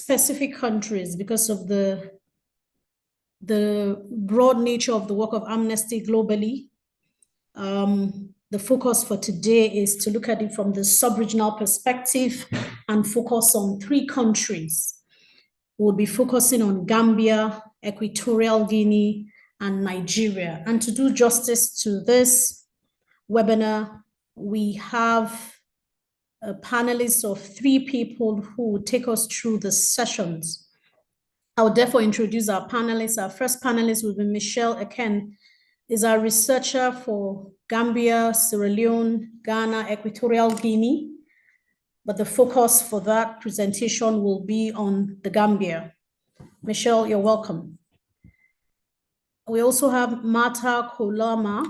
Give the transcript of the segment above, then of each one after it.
specific countries because of the broad nature of the work of Amnesty globally. The focus for today is to look at it from the sub-regional perspective and focus on 3 countries. We'll be focusing on Gambia, Equatorial Guinea, and Nigeria. And to do justice to this webinar, we have a panelist of 3 people who will take us through the sessions. I will therefore introduce our panelists. Our first panelist will be Michelle Eken, is our researcher for Gambia, Sierra Leone, Ghana, Equatorial Guinea. But the focus for that presentation will be on the Gambia. Michelle, you're welcome. We also have Martha Koloma,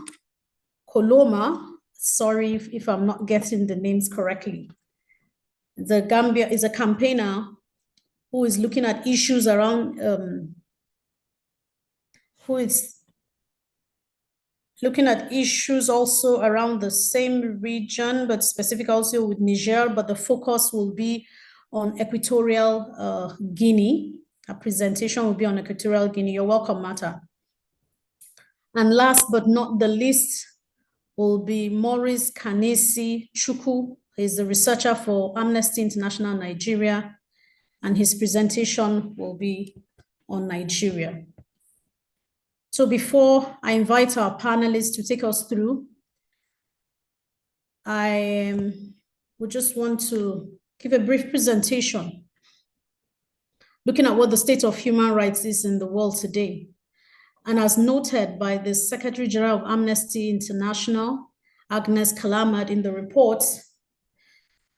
sorry if I'm not getting the names correctly. The Gambia is a campaigner who is looking at issues around, also around the same region, but specific also with Niger, but the focus will be on Equatorial Guinea. A presentation will be on Equatorial Guinea. You're welcome, Martha. And last but not the least will be Maurice Kanesi Chukwu. He's the researcher for Amnesty International Nigeria, and his presentation will be on Nigeria. So before I invite our panelists to take us through, I would just want to give a brief presentation looking at what the state of human rights is in the world today. And as noted by the Secretary General of Amnesty International, Agnes Callamard, in the report,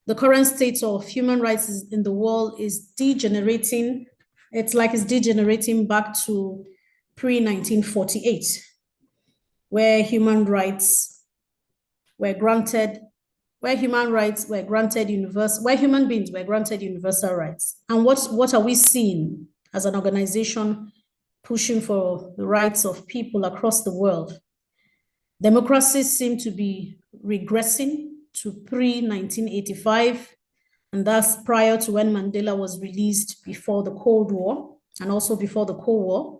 the current state of human rights in the world is degenerating. It's like it's degenerating back to pre-1948, where human beings were granted universal rights. And what are we seeing as an organization pushing for the rights of people across the world? Democracies seem to be regressing to pre-1985, and that's prior to when Mandela was released before the Cold War, and also before the Cold War.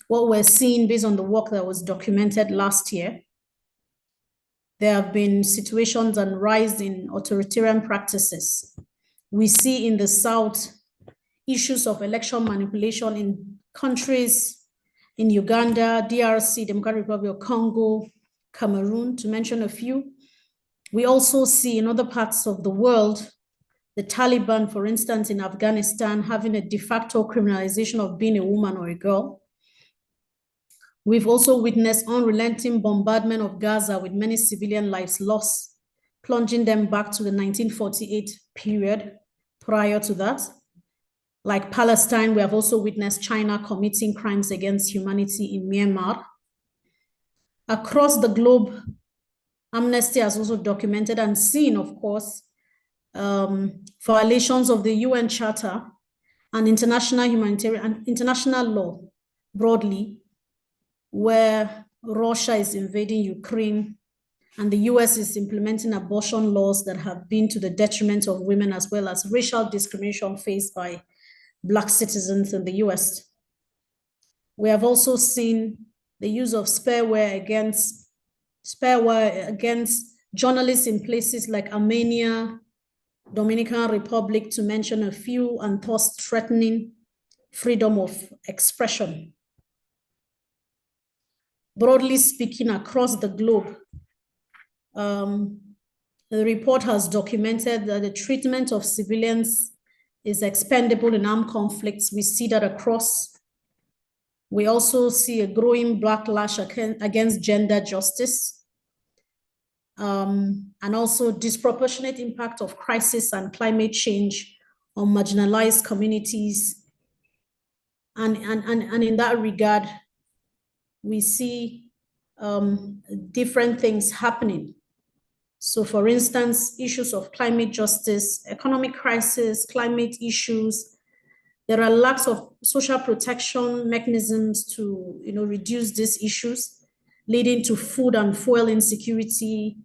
What we're seeing based on the work that was documented last year, there have been situations and rise in authoritarian practices. We see in the South issues of election manipulation in countries in Uganda, DRC, Democratic Republic of Congo, Cameroon, to mention a few. We also see in other parts of the world, the Taliban, for instance, in Afghanistan, having a de facto criminalization of being a woman or a girl. We've also witnessed unrelenting bombardment of Gaza with many civilian lives lost, plunging them back to the 1948 period prior to that. Like Palestine, we have also witnessed China committing crimes against humanity in Myanmar. Across the globe, Amnesty has also documented and seen, of course, violations of the UN Charter and international humanitarian and international law broadly, where Russia is invading Ukraine and the US is implementing abortion laws that have been to the detriment of women, as well as racial discrimination faced by Black citizens in the US. We have also seen the use of spyware against journalists in places like Armenia, Dominican Republic, to mention a few, and thus threatening freedom of expression. Broadly speaking, across the globe, the report has documented that the treatment of civilians is expendable in armed conflicts. We see that across. We also see a growing backlash against gender justice, and also disproportionate impact of crisis and climate change on marginalized communities. And in that regard, we see different things happening. So for instance, issues of climate justice, economic crisis, climate issues, there are lacks of social protection mechanisms to reduce these issues, leading to food and fuel insecurity,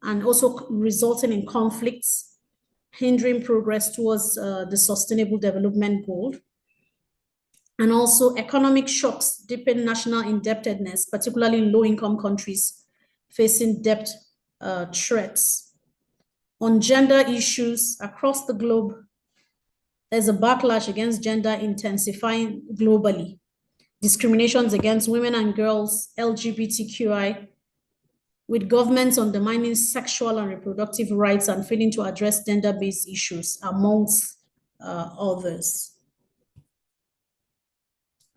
and also resulting in conflicts. hindering progress towards the Sustainable Development Goal. And also economic shocks deepen national indebtedness, particularly in low-income countries facing debt threats. On gender issues across the globe, there's a backlash against gender intensifying globally. Discriminations against women and girls, LGBTQI, with governments undermining sexual and reproductive rights and failing to address gender-based issues, amongst others.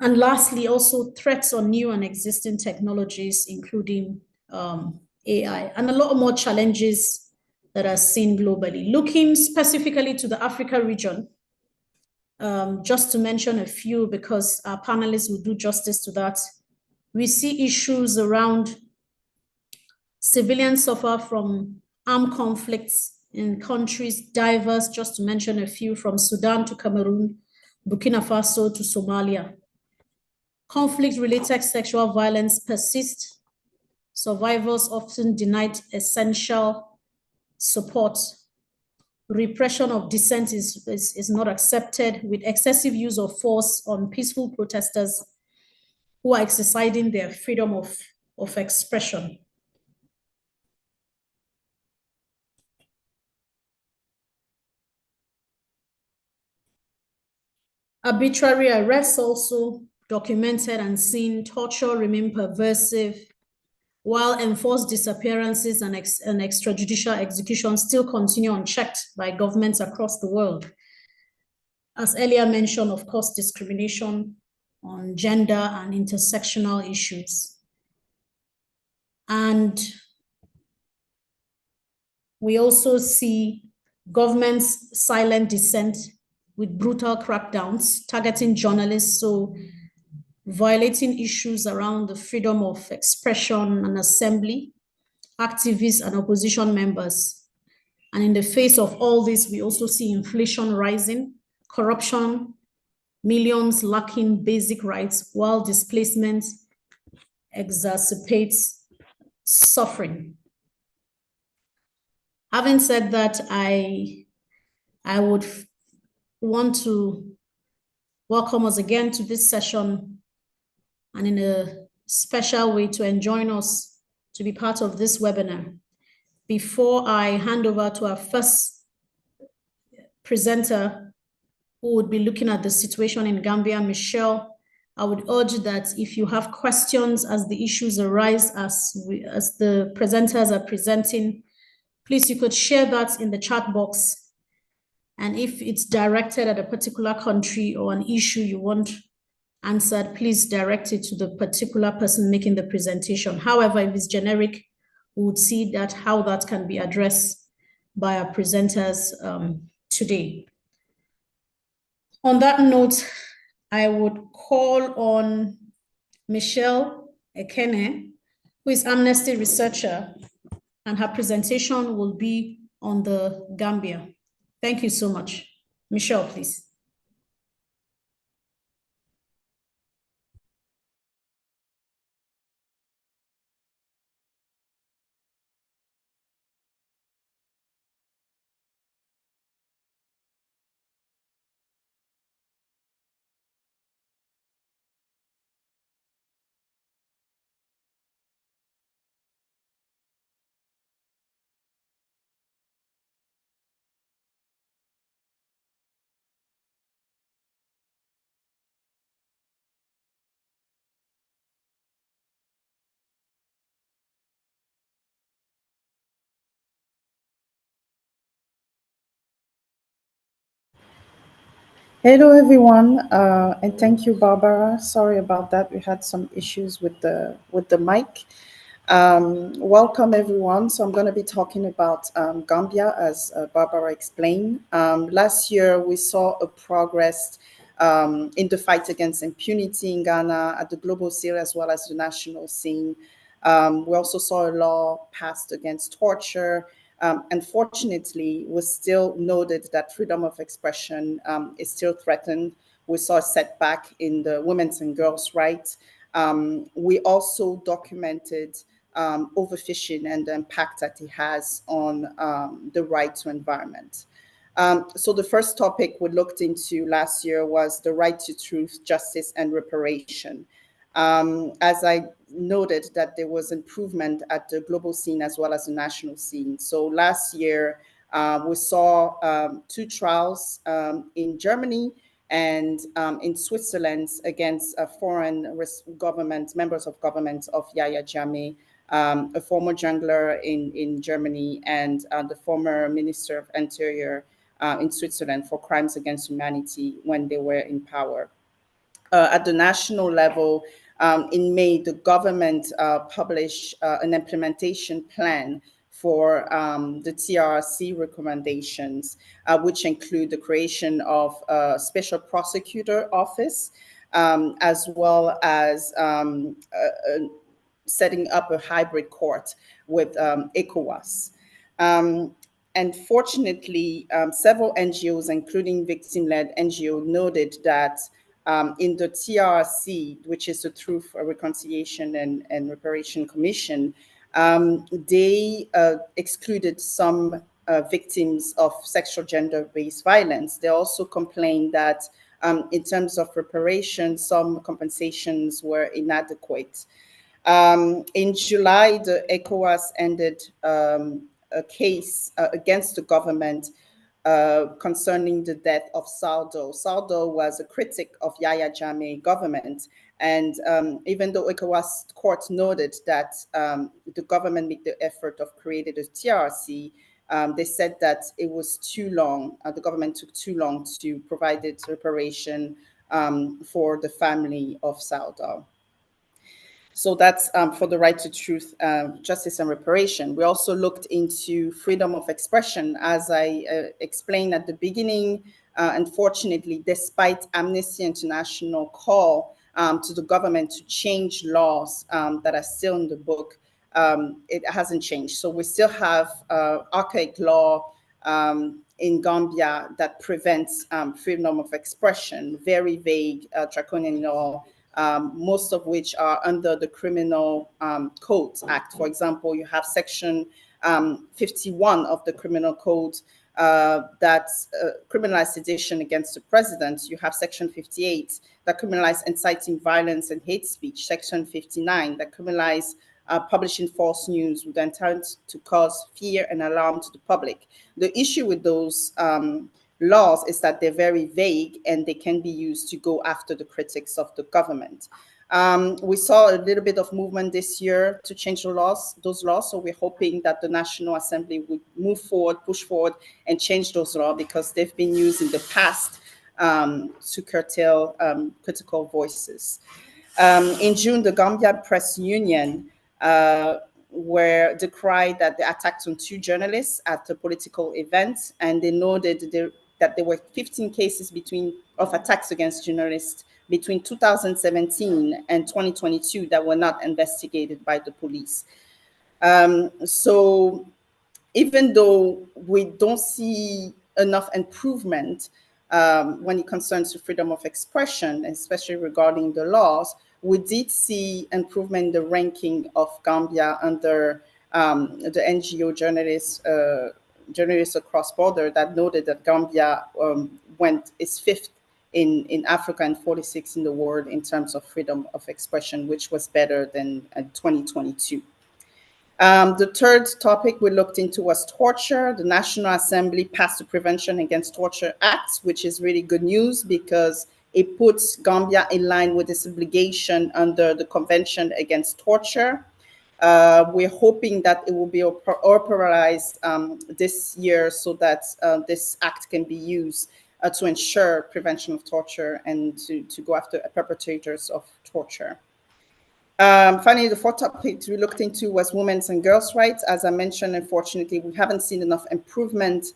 And lastly, also threats on new and existing technologies, including AI, and a lot more challenges that are seen globally. Looking specifically to the Africa region, just to mention a few, because our panelists will do justice to that, we see issues around civilians suffer from armed conflicts in countries diverse, just to mention a few, from Sudan to Cameroon, Burkina Faso to Somalia. Conflict-related sexual violence persists. Survivors often denied essential support. Repression of dissent is not accepted, with excessive use of force on peaceful protesters who are exercising their freedom of expression. Arbitrary arrests also documented and seen. Torture remain pervasive, while enforced disappearances and extrajudicial executions still continue unchecked by governments across the world. As earlier mentioned, of course, discrimination on gender and intersectional issues. And we also see governments' silent dissent with brutal crackdowns targeting journalists, so violating issues around the freedom of expression and assembly, activists and opposition members. And in the face of all this, we also see inflation rising, corruption, millions lacking basic rights, while displacement exacerbates suffering. Having said that, I would want to welcome us again to this session, and in a special way to enjoin us to be part of this webinar. Before I hand over to our first presenter, who would be looking at the situation in Gambia, Michelle, I would urge that if you have questions as the issues arise, as the presenters are presenting, please, you could share that in the chat box. And if it's directed at a particular country or an issue you want answered, please direct it to the particular person making the presentation. However, if it's generic, we would see that how that can be addressed by our presenters today. On that note, I would call on Michelle Ekene, who is Amnesty researcher, and her presentation will be on the Gambia. Thank you so much. Michelle, please. Hello, everyone, and thank you, Barbara. Sorry about that. We had some issues with the mic. Welcome, everyone. So I'm going to be talking about Gambia, as Barbara explained. Last year, we saw a progress in the fight against impunity in Ghana at the global scene as well as the national scene. We also saw a law passed against torture. Unfortunately, we still noted that freedom of expression is still threatened. We saw a setback in the women's and girls' rights. We also documented overfishing and the impact that it has on the right to environment. So the first topic we looked into last year was the right to truth, justice, and reparation. As I noted that there was improvement at the global scene as well as the national scene. So last year, we saw 2 trials in Germany and in Switzerland against foreign government, members of government of Yahya Jammeh, a former jungler in Germany and the former Minister of Interior in Switzerland for crimes against humanity when they were in power. At the national level, in May, the government published an implementation plan for the TRC recommendations, which include the creation of a special prosecutor office, as well as setting up a hybrid court with ECOWAS. And fortunately, several NGOs, including victim-led NGO, noted that in the TRC, which is the Truth, Reconciliation, and Reparation Commission, they excluded some victims of sexual gender-based violence. They also complained that in terms of reparation, some compensations were inadequate. In July, the ECOWAS ended a case against the government concerning the death of Saldo. Saldo was a critic of Yahya Jammeh government. And even though ECOWAS court noted that the government made the effort of creating a TRC, they said that it was too long. The government took too long to provide its reparation for the family of Saldo. So that's for the right to truth, justice, and reparation. We also looked into freedom of expression. As I explained at the beginning, unfortunately, despite Amnesty International call to the government to change laws that are still in the book, it hasn't changed. So we still have archaic law in Gambia that prevents freedom of expression, very vague, draconian law, most of which are under the Criminal Codes Act. For example, you have Section 51 of the Criminal Code that criminalizes sedition against the president. You have Section 58 that criminalizes inciting violence and hate speech. Section 59 that criminalizes publishing false news with the intent to cause fear and alarm to the public. The issue with those laws is that they're very vague and they can be used to go after the critics of the government. We saw a little bit of movement this year to change those laws. So we're hoping that the National Assembly would move forward, push forward, and change those laws because they've been used in the past to curtail critical voices. In June, the Gambia Press Union were decried that the attacks on 2 journalists at a political event, and they noted that there were 15 cases of attacks against journalists between 2017 and 2022 that were not investigated by the police. So even though we don't see enough improvement when it concerns to freedom of expression, especially regarding the laws, we did see improvement in the ranking of Gambia under the NGO journalists across border that noted that Gambia is 5th in Africa and 46th in the world in terms of freedom of expression, which was better than 2022. The third topic we looked into was torture. The National Assembly passed the Prevention Against Torture Act, which is really good news because it puts Gambia in line with its obligation under the Convention Against Torture. We're hoping that it will be authorized this year so that this act can be used to ensure prevention of torture and to go after perpetrators of torture. Finally, the fourth topic we looked into was women's and girls' rights. As I mentioned, unfortunately, we haven't seen enough improvement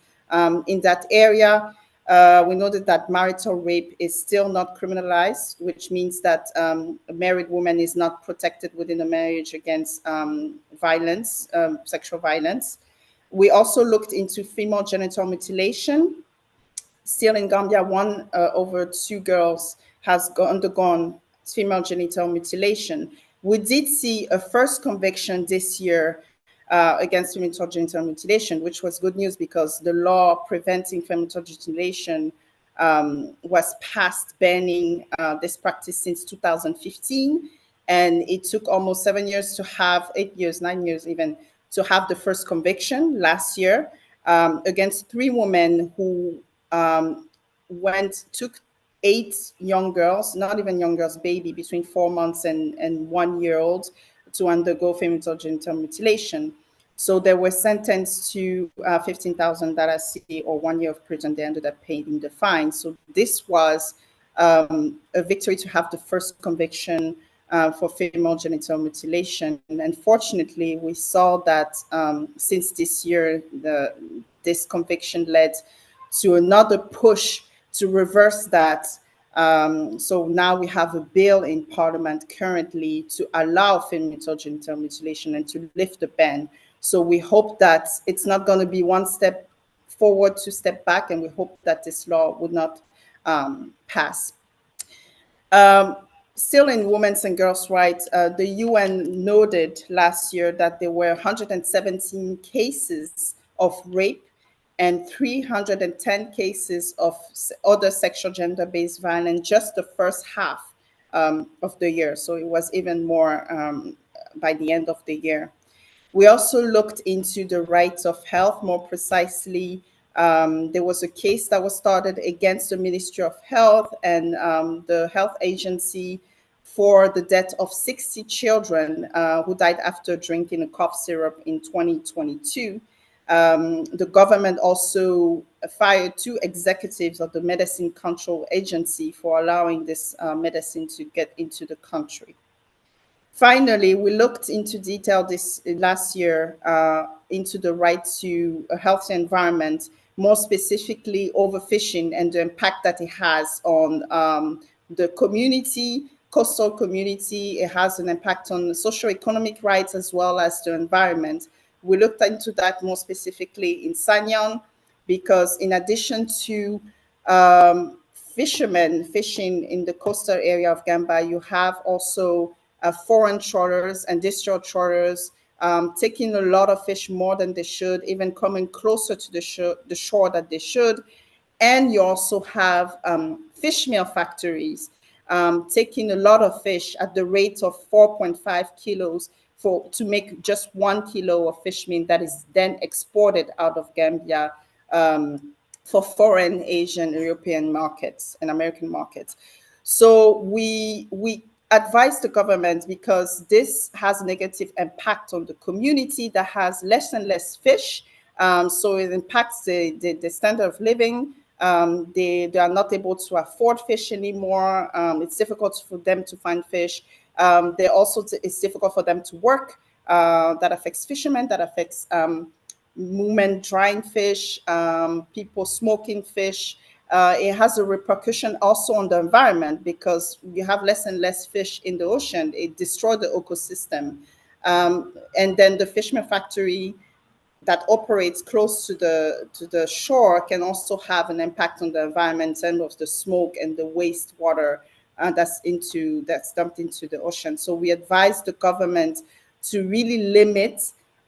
in that area. We noted that marital rape is still not criminalized, which means that a married woman is not protected within a marriage against violence, sexual violence. We also looked into female genital mutilation. Still in Gambia, 1 over 2 girls has undergone female genital mutilation. We did see a first conviction this year against female genital mutilation, which was good news because the law preventing female genital mutilation was passed, banning this practice since 2015. And it took almost 7 years to have, 8 years, 9 years even, to have the first conviction last year against 3 women who took 8 young girls, not even young girls, baby, between 4 months and 1 year old, to undergo female genital mutilation. So they were sentenced to 15,000 DRC or 1 year of prison. They ended up paying the fine. So this was a victory to have the first conviction for female genital mutilation. And unfortunately, we saw that since this year, this conviction led to another push to reverse that. So now we have a bill in Parliament currently to allow female genital mutilation and to lift the ban. So we hope that it's not going to be one step forward, 2 steps back, and we hope that this law would not pass. Still in women's and girls' rights, the UN noted last year that there were 117 cases of rape and 310 cases of other sexual gender-based violence just the first half of the year. So it was even more by the end of the year. We also looked into the rights of health. More precisely, there was a case that was started against the Ministry of Health and the health agency for the death of 60 children who died after drinking a cough syrup in 2022. The government also fired 2 executives of the Medicine Control Agency for allowing this medicine to get into the country. Finally, we looked into detail this last year into the right to a healthy environment, more specifically overfishing and the impact that it has on the community, coastal community. It has an impact on the socio-economic rights as well as the environment. We looked into that more specifically in Sanyan because in addition to fishermen fishing in the coastal area of Gamba, you have also foreign trawlers and discharge trawlers taking a lot of fish, more than they should, even coming closer to the shore that they should. And you also have fish meal factories taking a lot of fish at the rate of 4.5 kilos to make just 1 kilo of fish meal that is then exported out of Gambia for foreign Asian, European markets and American markets. So we advise the government, because this has a negative impact on the community that has less and less fish. So it impacts the standard of living. They are not able to afford fish anymore. It's difficult for them to find fish. It's difficult for them to work. That affects fishermen, that affects women drying fish, people smoking fish. It has a repercussion also on the environment, because you have less and less fish in the ocean. It destroys the ecosystem. And then the fisherman factory that operates close to the shore can also have an impact on the environment and of the smoke and the wastewater that's dumped into the ocean. So we advise the government to really limit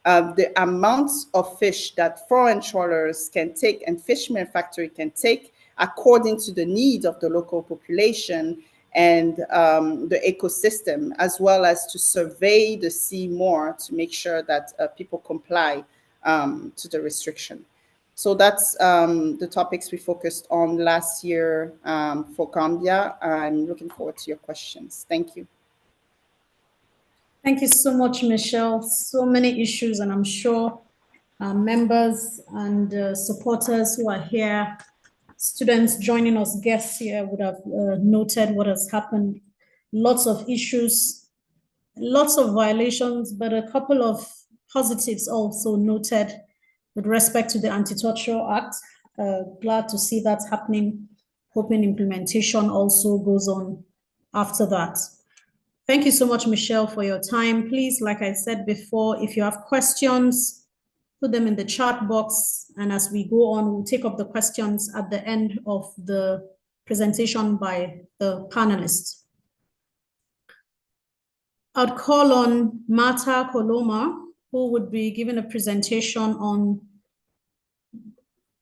the amounts of fish that foreign trawlers can take and fishermen factory can take, according to the needs of the local population and the ecosystem, as well as to survey the sea more to make sure that people comply to the restriction. So that's the topics we focused on last year for Gambia. I'm looking forward to your questions. Thank you. Thank you so much, Michelle. So many issues, and I'm sure members and supporters who are here, students joining us, guests here, would have noted what has happened. Lots of issues, lots of violations, but a couple of positives also noted with respect to the Anti-Torture Act. Glad to see that happening. Hoping implementation also goes on after that. Thank you so much, Michelle, for your time. Please, like I said before, if you have questions, put them in the chat box. And as we go on, we'll take up the questions at the end of the presentation by the panelists. I'd call on Martha Koloma, who would be giving a presentation on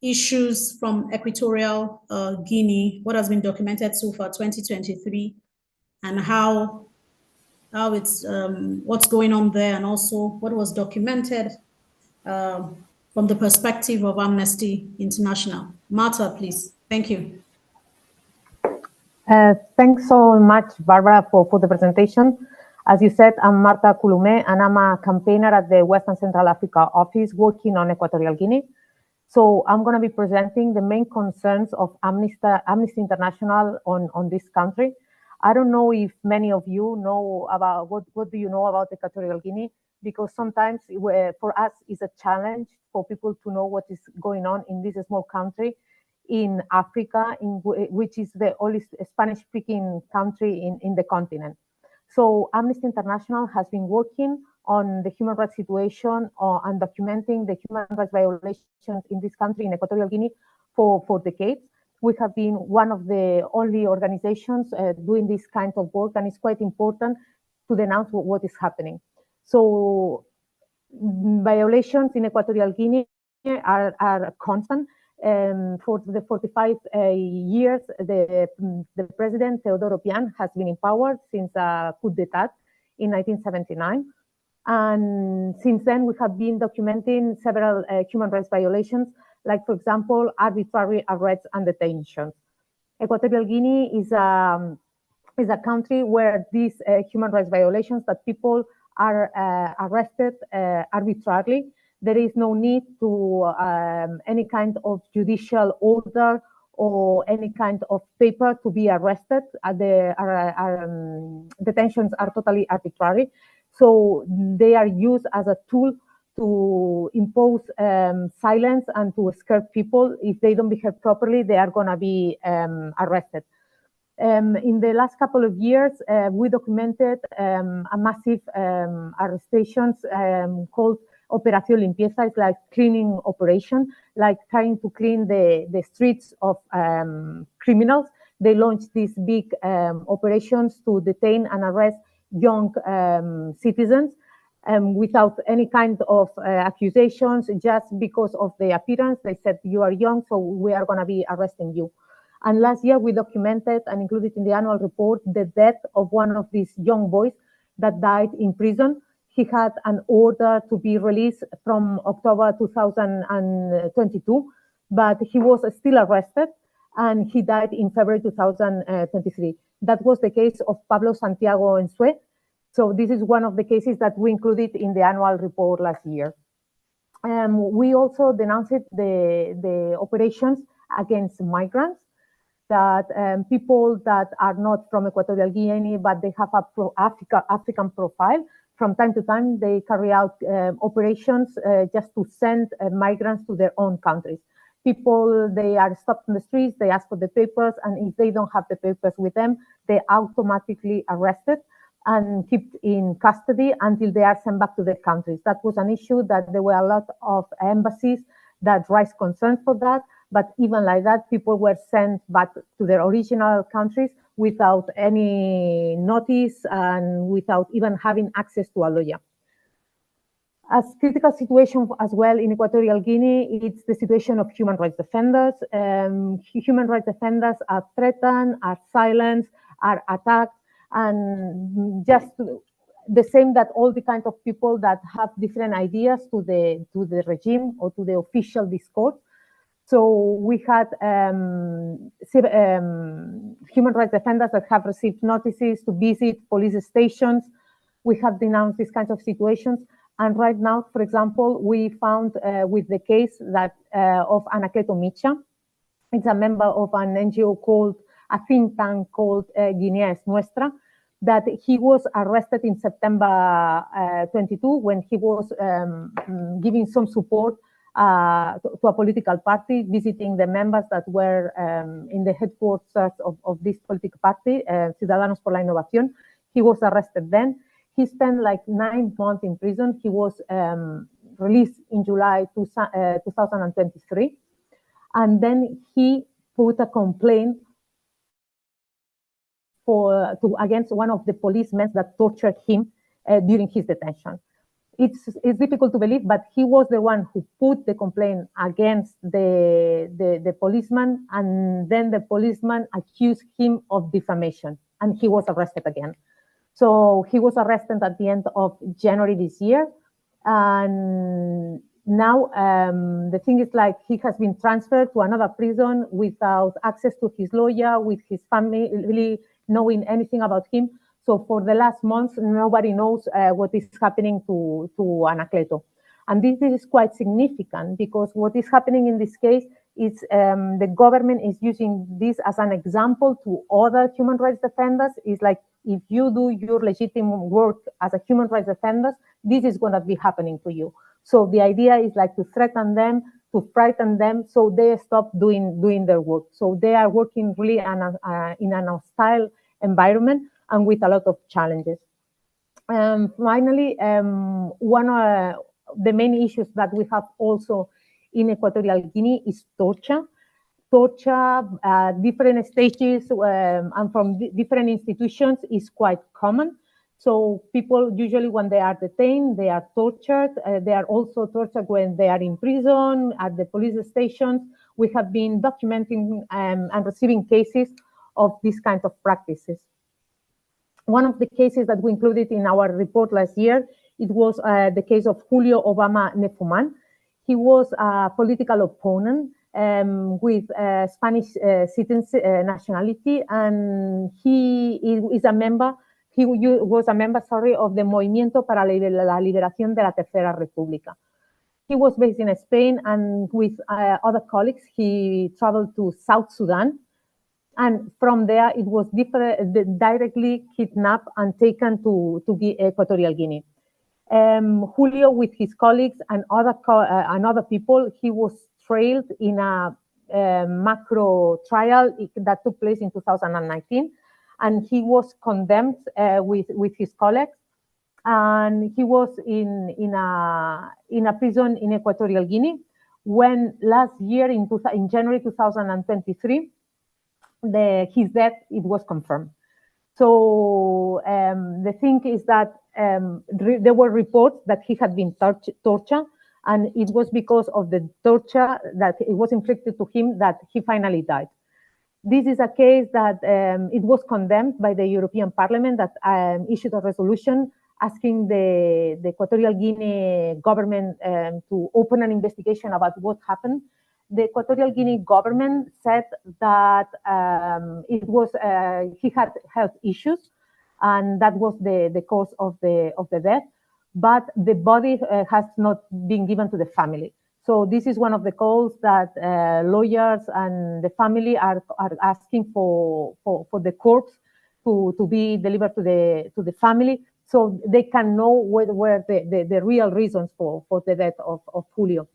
issues from Equatorial Guinea, what has been documented so far, 2023, and how it's what's going on there, and also what was documented from the perspective of Amnesty International. Martha, please. Thank you. Thanks so much, Barbara, for the presentation. As you said, I'm Marta Kulume, and I'm a campaigner at the Western Central Africa office working on Equatorial Guinea. So I'm going to be presenting the main concerns of Amnesty International on this country. I don't know if many of you know about what do you know about Equatorial Guinea, because sometimes for us it's a challenge for people to know what is going on in this small country in Africa, which is the only Spanish-speaking country in the continent. So Amnesty International has been working on the human rights situation and documenting the human rights violations in this country, in Equatorial Guinea, for decades. We have been one of the only organizations doing this kind of work, and it's quite important to denounce what is happening. So violations in Equatorial Guinea are constant. For the 45 years, the president, Teodoro Obiang, has been in power since a coup d'etat in 1979. And since then, we have been documenting several human rights violations, like, for example, arbitrary arrests and detentions. Equatorial Guinea is a country where these human rights violations, that people are arrested arbitrarily. There is no need to any kind of judicial order or any kind of paper to be arrested. Detentions are totally arbitrary. So they are used as a tool to impose silence and to scare people. If they don't behave properly, they are going to be arrested. In the last couple of years, we documented a massive arrestations called Operación Limpieza. It's like cleaning operation, like trying to clean the streets of criminals. They launched these big operations to detain and arrest young citizens without any kind of accusations, just because of the appearance. They said, you are young, so we are going to be arresting you. And last year, we documented and included in the annual report the death of one of these young boys that died in prison. He had an order to be released from October 2022, but he was still arrested, and he died in February 2023. That was the case of Pablo Santiago Ensue. So this is one of the cases that we included in the annual report last year. We also denounced the operations against migrants, that people that are not from Equatorial Guinea, but they have a African profile. From time to time, they carry out operations just to send migrants to their own countries. People, they are stopped in the streets, they ask for the papers, and if they don't have the papers with them, they automatically arrested and kept in custody until they are sent back to their countries. That was an issue that there were a lot of embassies that raised concerns for that. But even like that, people were sent back to their original countries without any notice and without even having access to a lawyer. A critical situation as well in Equatorial Guinea, it's the situation of human rights defenders. Human rights defenders are threatened, are silenced, are attacked, and just the same that all the kind of people that have different ideas to the regime or to the official discourse. So we had human rights defenders that have received notices to visit police stations. We have denounced these kinds of situations. And right now, for example, we found with the case that of Anacleto Micha. It's a member of an NGO called, a think tank called Guinea es Nuestra, that he was arrested in September 22 when he was giving some support to a political party, visiting the members that were in the headquarters of this political party, Ciudadanos por la Innovación. He was arrested then. He spent like 9 months in prison. He was released in July 2023. And then he put a complaint against one of the policemen that tortured him during his detention. It's difficult to believe, but he was the one who put the complaint against the policeman, and then the policeman accused him of defamation, and he was arrested again. So he was arrested at the end of January this year, and now the thing is, like, he has been transferred to another prison without access to his lawyer, with his family really knowing anything about him. So for the last month, nobody knows what is happening to Anacleto. And this is quite significant, because what is happening in this case is the government is using this as an example to other human rights defenders. It's like, if you do your legitimate work as a human rights defender, this is going to be happening to you. So the idea is like to threaten them, to frighten them, so they stop doing their work. So they are working really in an hostile environment and with a lot of challenges. Finally, one of the main issues that we have also in Equatorial Guinea is torture. Torture, different stages and from different institutions is quite common. So people usually, when they are detained, they are tortured. They are also tortured when they are in prison, at the police stations. We have been documenting and receiving cases of these kinds of practices. One of the cases that we included in our report last year, it was the case of Julio Obama Nefuman. He was a political opponent with Spanish citizen nationality, and he is a member. He was a member, of the Movimiento para la Liberación de la Tercera República. He was based in Spain, and with other colleagues, he traveled to South Sudan. And from there, it was directly kidnapped and taken to Equatorial Guinea. Julio, with his colleagues and other people, he was trailed in a macro trial that took place in 2019, and he was condemned with his colleagues. And he was in a prison in Equatorial Guinea when last year in January 2023. His death, it was confirmed. So the thing is that there were reports that he had been tortured, and it was because of the torture that it was inflicted to him that he finally died. This is a case that it was condemned by the European Parliament, that issued a resolution asking the Equatorial Guinea government to open an investigation about what happened. The Equatorial Guinea government said that he had health issues, and that was the cause of the death. But the body has not been given to the family. So this is one of the calls that lawyers and the family are asking for the corpse to be delivered to the family, so they can know where the real reasons for the death of Julio.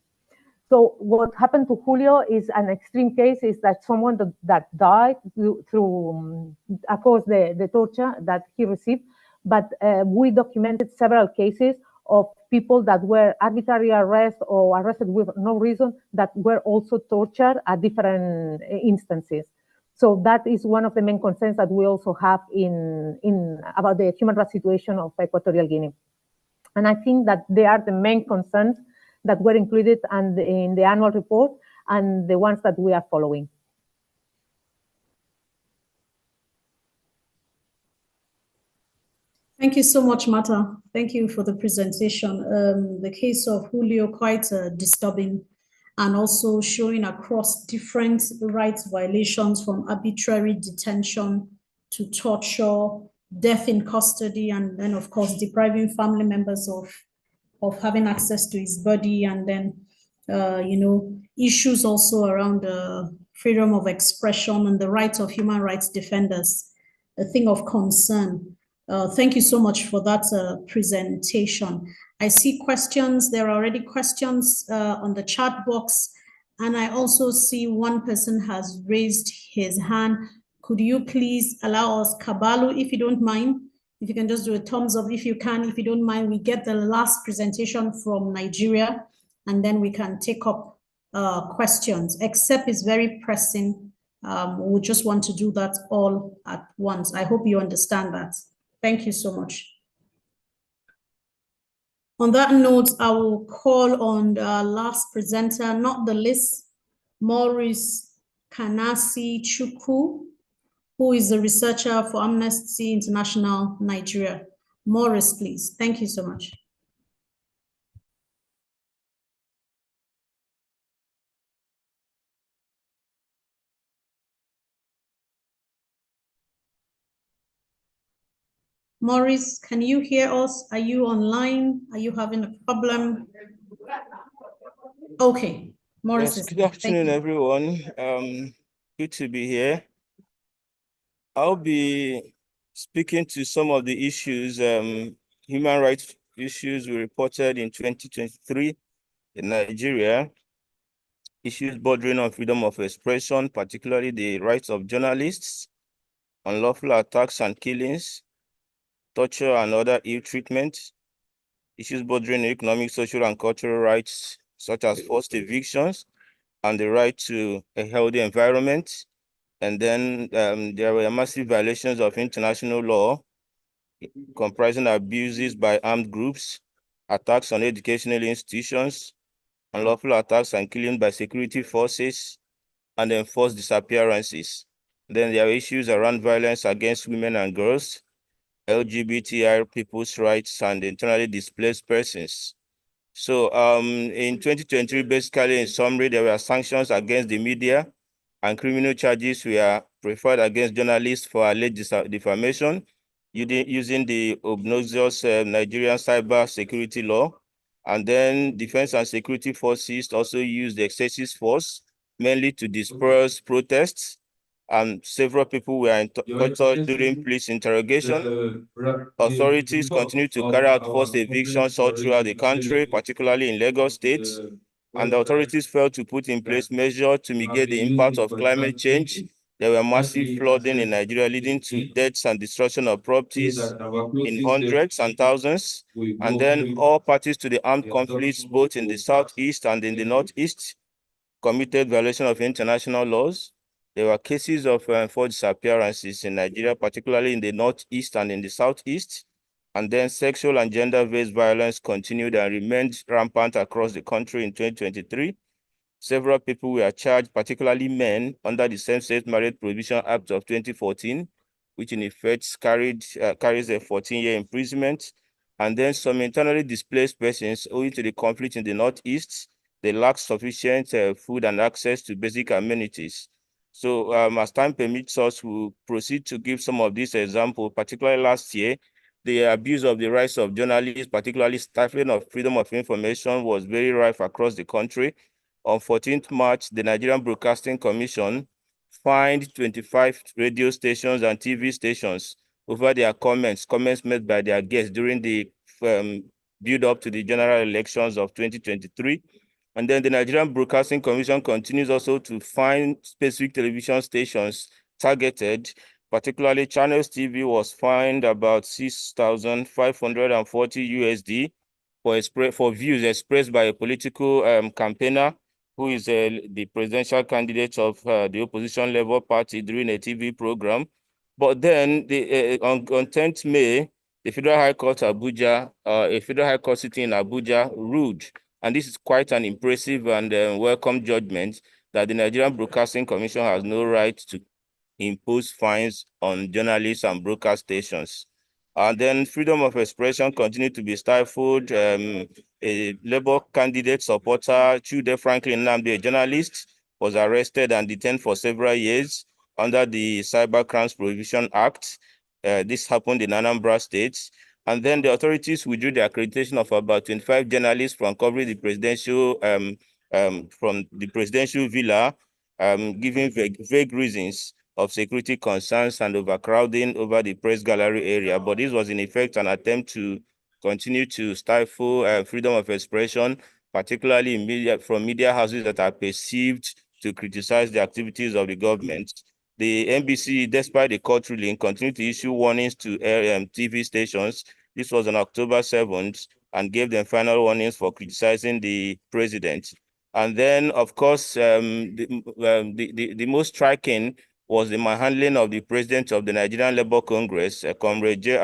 So what happened to Julio is an extreme case, is that someone that died through across the torture that he received. But we documented several cases of people that were arbitrarily arrested or arrested with no reason, that were also tortured at different instances. So that is one of the main concerns that we also have about the human rights situation of Equatorial Guinea. And I think that they are the main concerns that were included in the annual report, and the ones that we are following. Thank you so much, Marta. Thank you for the presentation. The case of Julio, quite disturbing, and also showing across different rights violations, from arbitrary detention to torture, death in custody, and then, of course, depriving family members of having access to his body, and then, issues also around freedom of expression and the rights of human rights defenders, a thing of concern. Thank you so much for that presentation. I see questions. There are already questions on the chat box, and I also see one person has raised his hand. Could you please allow us, Kabalu, if you don't mind? If you can just do a thumbs up if you can. If you don't mind, we get the last presentation from Nigeria, and then we can take up questions, except it's very pressing. We just want to do that all at once. I hope you understand that. Thank you so much. On that note, I will call on the last presenter, not the list, Maurice Kanasi Chukwu, who is a researcher for Amnesty International Nigeria. Maurice, please. Thank you so much. Maurice, can you hear us? Are you online? Are you having a problem? Okay, Maurice. Yes, good afternoon, everyone. Good to be here. I'll be speaking to some of the issues, human rights issues we reported in 2023 in Nigeria, issues bordering on freedom of expression, particularly the rights of journalists, unlawful attacks and killings, torture and other ill treatment, issues bordering on economic, social, and cultural rights, such as forced evictions, and the right to a healthy environment. And then there were massive violations of international law, comprising abuses by armed groups, attacks on educational institutions, unlawful attacks and killing by security forces, and enforced disappearances. Then there are issues around violence against women and girls, LGBTI people's rights, and internally displaced persons. So in 2023, basically, in summary, there were sanctions against the media and criminal charges were preferred against journalists for alleged defamation using the obnoxious Nigerian cyber security law. And then defense and security forces also used excessive force, mainly to disperse protests. And several people were tortured during police interrogation. Authorities continue to carry out forced evictions all throughout the country, particularly in Lagos State. And the authorities failed to put in place measures to mitigate the impact of climate change. There were massive flooding in Nigeria, leading to deaths and destruction of properties in hundreds and thousands. And then all parties to the armed conflicts, both in the southeast and in the northeast, committed violation of international laws. There were cases of forced disappearances in Nigeria, particularly in the northeast and in the southeast. And then sexual and gender-based violence continued and remained rampant across the country in 2023. Several people were charged, particularly men, under the Same-Sex Marriage Prohibition Act of 2014, which in effect carries a 14-year imprisonment. And then some internally displaced persons, owing to the conflict in the northeast, they lack sufficient food and access to basic amenities. So as time permits us, we'll proceed to give some of these examples, particularly last year. The abuse of the rights of journalists, particularly stifling of freedom of information, was very rife across the country. On 14th March, the Nigerian Broadcasting Commission fined 25 radio stations and TV stations over their comments made by their guests during the build-up to the general elections of 2023. And then the Nigerian Broadcasting Commission continues also to fine specific television stations targeted. Particularly, Channels TV was fined about 6,540 USD for views expressed by a political campaigner who is the presidential candidate of the opposition Labour Party during a TV program. But then on 10th May, the Federal High Court Abuja, a Federal High Court sitting in Abuja ruled, and this is quite an impressive and welcome judgment, that the Nigerian Broadcasting Commission has no right to impose fines on journalists and broadcast stations. And then freedom of expression continued to be stifled. A Labour candidate supporter, Chude Franklin Nnamdi, a journalist, was arrested and detained for several years under the Cyber Crimes Prohibition Act. This happened in Anambra State. And then the authorities withdrew the accreditation of about 25 journalists from covering the presidential, villa, giving vague reasons of security concerns and overcrowding over the press gallery area. But this was in effect an attempt to continue to stifle freedom of expression, particularly in from media houses that are perceived to criticize the activities of the government. The NBC, despite the court ruling, continued to issue warnings to TV stations. This was on October 7th, and gave them final warnings for criticizing the president. And then, of course, the most striking was the manhandling of the president of the Nigerian Labour Congress, Comrade J.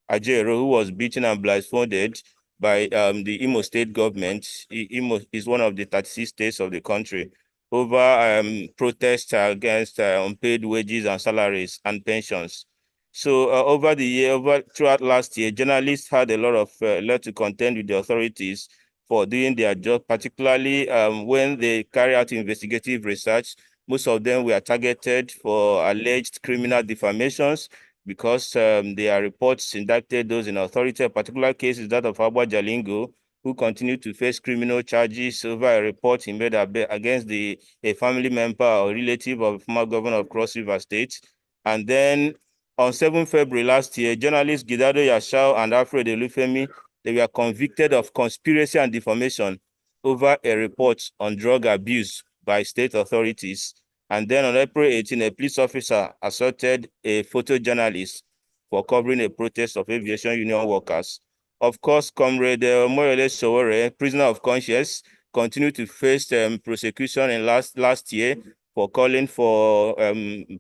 Ajero, who was beaten and blindfolded by the Imo State government. Imo is one of the 36 states of the country over protests against unpaid wages and salaries and pensions. So over the year, throughout last year, journalists had a lot to contend with the authorities for doing their job, particularly when they carry out investigative research. Most of them were targeted for alleged criminal defamations because their reports indicted those in authority. A particular case is that of Abba Jalingo, who continued to face criminal charges over a report he made against a family member or relative of former governor of Cross River State. And then on 7 February last year, journalists Gidado Yashao and Alfred Elufemi, they were convicted of conspiracy and defamation over a report on drug abuse by state authorities. And then on April 18, a police officer assaulted a photojournalist for covering a protest of aviation union workers. Of course, Comrade Moyole Sowore, prisoner of conscience, continued to face prosecution in last year for calling for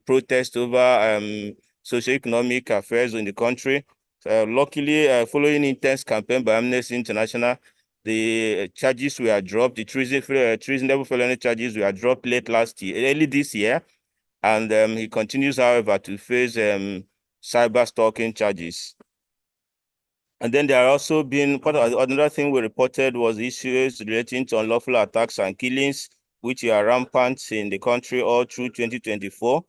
protest over socioeconomic affairs in the country. Luckily, following intense campaign by Amnesty International, the charges were dropped. The treasonable felony charges were dropped early this year, and he continues, however, to face cyber stalking charges. And then there are also been another thing we reported was issues relating to unlawful attacks and killings, which are rampant in the country all through 2024.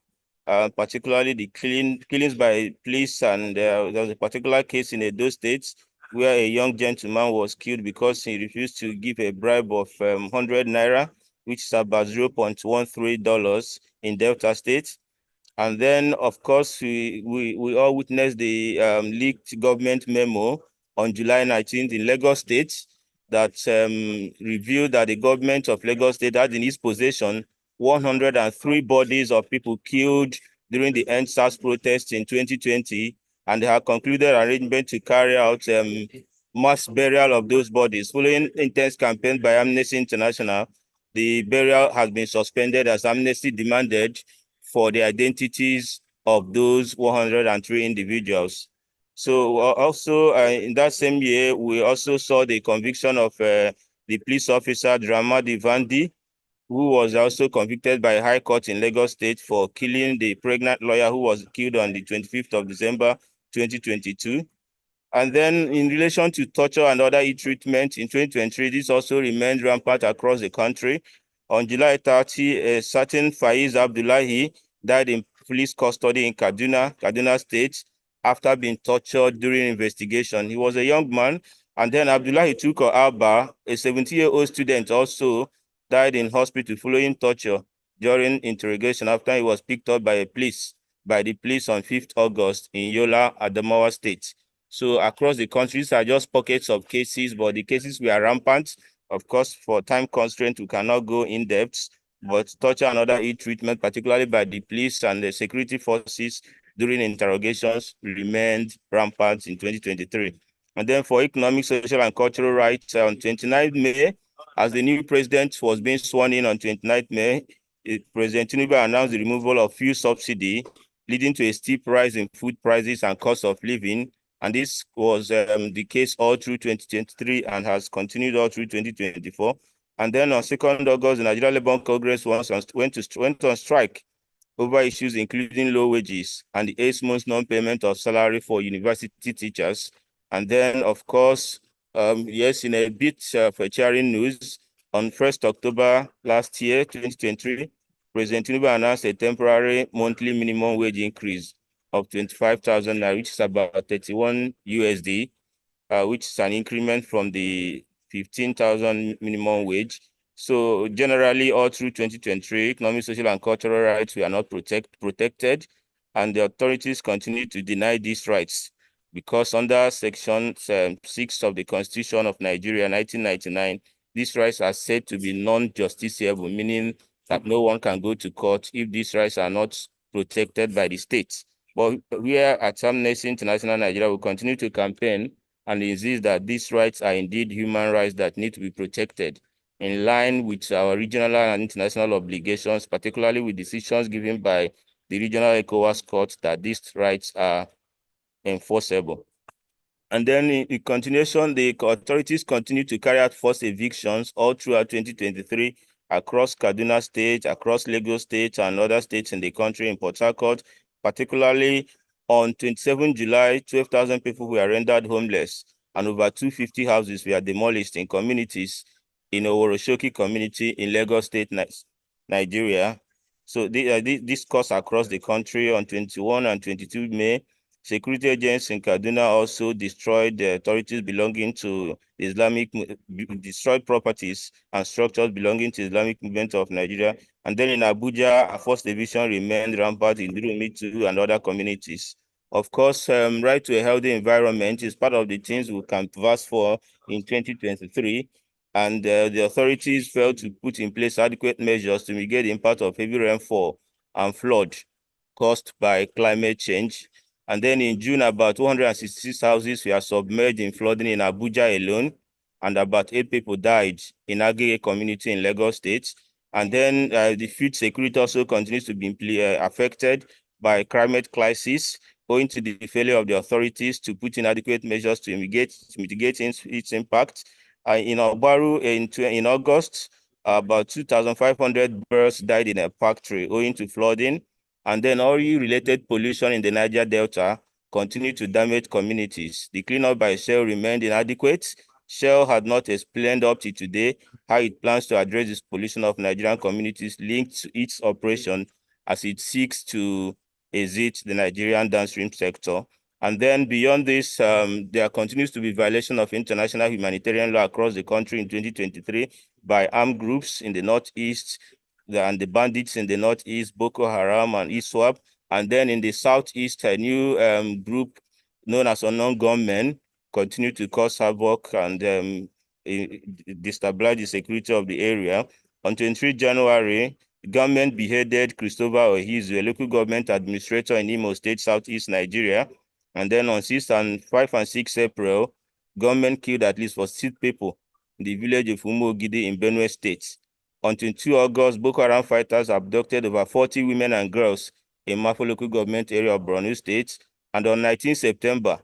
Particularly the killings by police, and there was a particular case in Edo State where a young gentleman was killed because he refused to give a bribe of 100 naira, which is about $0.13 in Delta State. And then, of course, we all witnessed the leaked government memo on July 19th in Lagos State that revealed that the government of Lagos State had in its possession 103 bodies of people killed during the EndSARS protests in 2020, and they have concluded arrangement to carry out mass burial of those bodies. Following intense campaign by Amnesty International, the burial has been suspended as Amnesty demanded for the identities of those 103 individuals. So also in that same year, we also saw the conviction of the police officer Dramadi Vandi, who was also convicted by a high court in Lagos State for killing the pregnant lawyer who was killed on the 25th of December, 2022. And then in relation to torture and other e-treatment in 2023, this also remained rampant across the country. On July 30, a certain Faiz Abdullahi died in police custody in Kaduna State, after being tortured during investigation. He was a young man. And then Abdullahi Tuko Alba, a 70-year-old student, also died in hospital following torture during interrogation after he was picked up by the police on 5th August in Yola, Adamawa State. So across the country, these are just pockets of cases, but the cases were rampant. Of course, for time constraint, we cannot go in depth, but torture and other e-treatment, particularly by the police and the security forces during interrogations, remained rampant in 2023. And then for economic, social, and cultural rights, on 29th May, as the new president was being sworn in on 29th May, President Tinubu announced the removal of fuel subsidy, leading to a steep rise in food prices and cost of living. And this was the case all through 2023 and has continued all through 2024. And then on 2nd August, the Nigeria Labour Congress went on strike over issues including low wages and the 8 months non-payment of salary for university teachers. And then, of course, yes, in a bit of a cheering news, on 1st October last year, 2023, President Tinubu announced a temporary monthly minimum wage increase of 25,000 naira, which is about 31 USD, which is an increment from the 15,000 minimum wage. So generally, all through 2023, economic, social, and cultural rights were not protected, and the authorities continue to deny these rights because under Section 6 of the Constitution of Nigeria, 1999, these rights are said to be non-justiciable, meaning that no one can go to court if these rights are not protected by the state. But we at Amnesty International Nigeria will continue to campaign and insist that these rights are indeed human rights that need to be protected in line with our regional and international obligations, particularly with decisions given by the regional ECOWAS court that these rights are enforceable. And then in continuation, the authorities continue to carry out forced evictions all throughout 2023 across Kaduna State, across Lagos State, and other states in the country in Port Harcourt. Particularly on 27 July, 12,000 people were rendered homeless, and over 250 houses were demolished in communities in Oworoshoki community in Lagos State, Nigeria. So this caused across the country on 21 and 22 May. Security agents in Kaduna also destroyed the authorities belonging to destroyed properties and structures belonging to Islamic movement of Nigeria. And then in Abuja, a forced division remained rampant in Durumi too and other communities. Of course, right to a healthy environment is part of the things we canvassed for in 2023. And the authorities failed to put in place adequate measures to mitigate the impact of heavy rainfall and flood caused by climate change. And then in June, about 266 houses were submerged in flooding in Abuja alone, and about 8 people died in Agege community in Lagos State. And then the food security also continues to be affected by climate crisis, owing to the failure of the authorities to put in adequate measures to mitigate its impact. In Obaru, in August, about 2,500 birds died in a factory owing to flooding. And then oil-related pollution in the Niger Delta continued to damage communities. The cleanup by Shell remained inadequate. Shell had not explained up to today how it plans to address this pollution of Nigerian communities linked to its operation as it seeks to exit the Nigerian downstream sector. And then beyond this, there continues to be violation of international humanitarian law across the country in 2023 by armed groups in the Northeast and the bandits in the Northeast, Boko Haram and ISWAP. And then in the Southeast, a new group known as Unknown Gunmen continue to cause havoc and destabilize the security of the area. On 23 January, the government beheaded Christopher Ohizu, a local government administrator in Imo State, Southeast Nigeria. And then on 5 and 6 April, government killed at least 46 people in the village of Umogidi in Benue State. On 22 August, Boko Haram fighters abducted over 40 women and girls in Mafo local government area of Borno State. And on 19 September,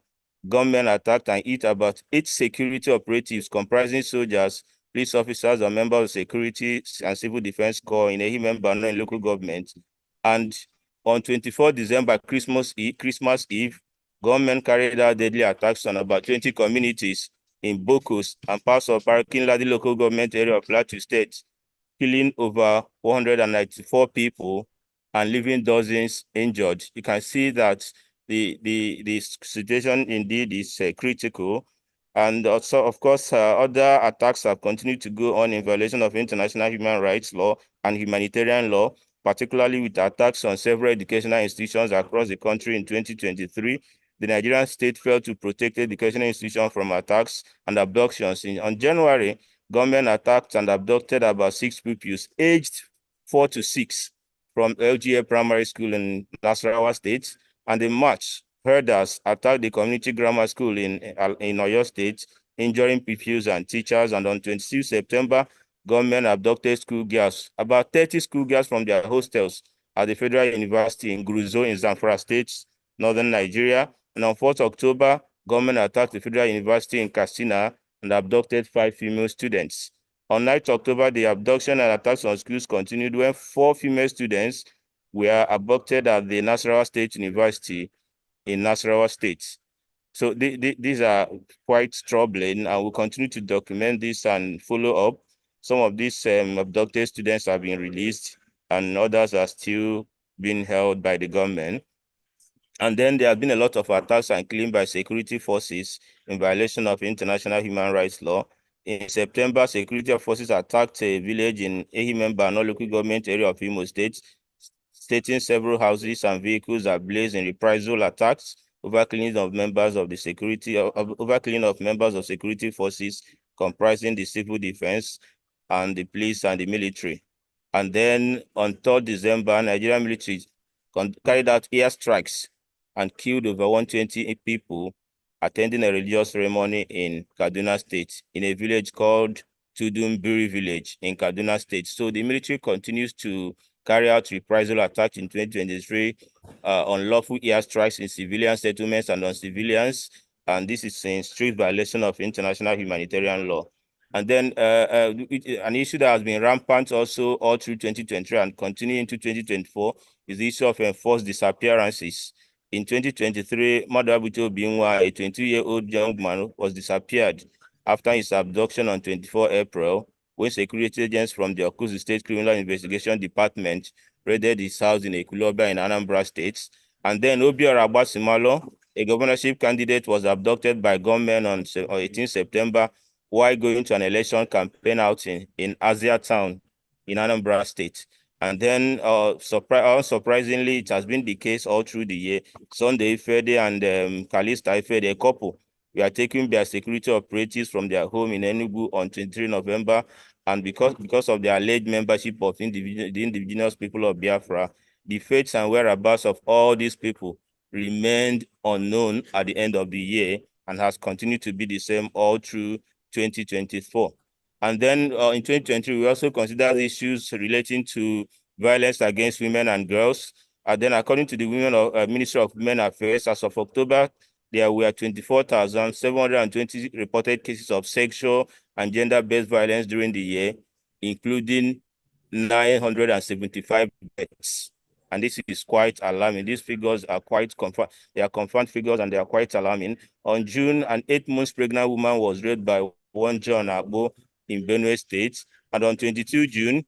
gunmen attacked and hit about 8 security operatives comprising soldiers, police officers, and members of security and civil defense corps in Ehime Bano in local government. And on 24 December, Christmas Eve, gunmen carried out deadly attacks on about 20 communities in Bokos and parts of Barakin-Ladi local government area of Plateau State, killing over 194 people and leaving dozens injured. You can see that the situation indeed is critical. And also, of course, other attacks have continued to go on in violation of international human rights law and humanitarian law, particularly with attacks on several educational institutions across the country in 2023. The Nigerian state failed to protect educational institutions from attacks and abductions. On January, government attacked and abducted about 6 pupils aged 4 to 6 from LGA Primary School in Nasarawa State. And in March, herders attacked the community grammar school in Oyo State, injuring pupils and teachers. And on 26 September, government abducted schoolgirls, about 30 schoolgirls from their hostels at the Federal University in Gruzo in Zamfara State, northern Nigeria. And on 4th October, government attacked the Federal University in Katsina and abducted 5 female students. On 9th October, the abduction and attacks on schools continued when 4 female students were abducted at the Nasarawa State University in Nasarawa State. So these are quite troubling, and we'll continue to document this and follow up. Some of these abducted students have been released, and others are still being held by the government. And then there have been a lot of attacks and killing by security forces in violation of international human rights law. In September, security forces attacked a village in Ehime Bano local government area of Imo State, stating several houses and vehicles ablaze in reprisal attacks, overkilling of members of security forces comprising the civil defense and the police and the military. And then on 3rd December, Nigerian military carried out airstrikes and killed over 120 people attending a religious ceremony in Kaduna State in a village called Tudumbiri village in Kaduna State. So the military continues to carry out reprisal attacks in 2023 on lawful airstrikes in civilian settlements and on civilians. and this is in strict violation of international humanitarian law. And then an issue that has been rampant also all through 2023 and continuing into 2024 is the issue of enforced disappearances. In 2023, Madabuto Binwa, a 22-year-old young man, was disappeared after his abduction on 24 April, when security agents from the Okuzu State Criminal Investigation Department raided his house in Ekuloba in Anambra State. And then Obiora Abasimalo, a governorship candidate, was abducted by gunmen on 18 September while going to an election campaign outing in Azia Town in Anambra State. And then, unsurprisingly, it has been the case all through the year. Sunday Ifede and Kalista Ifede, a couple, were taken by security operatives from their home in Enugu on 23 November. And because of their alleged membership of the indigenous people of Biafra, the fates and whereabouts of all these people remained unknown at the end of the year and has continued to be the same all through 2024. And then in 2023, we also considered issues relating to violence against women and girls. And then according to the Ministry of Women Affairs, as of October, there were 24,720 reported cases of sexual and gender-based violence during the year, including 975 deaths. And this is quite alarming. These figures are quite confirmed. They are confirmed figures and they are quite alarming. On June, an 8-month pregnant woman was raped by one John Agbo in Benue State. And on 22 June,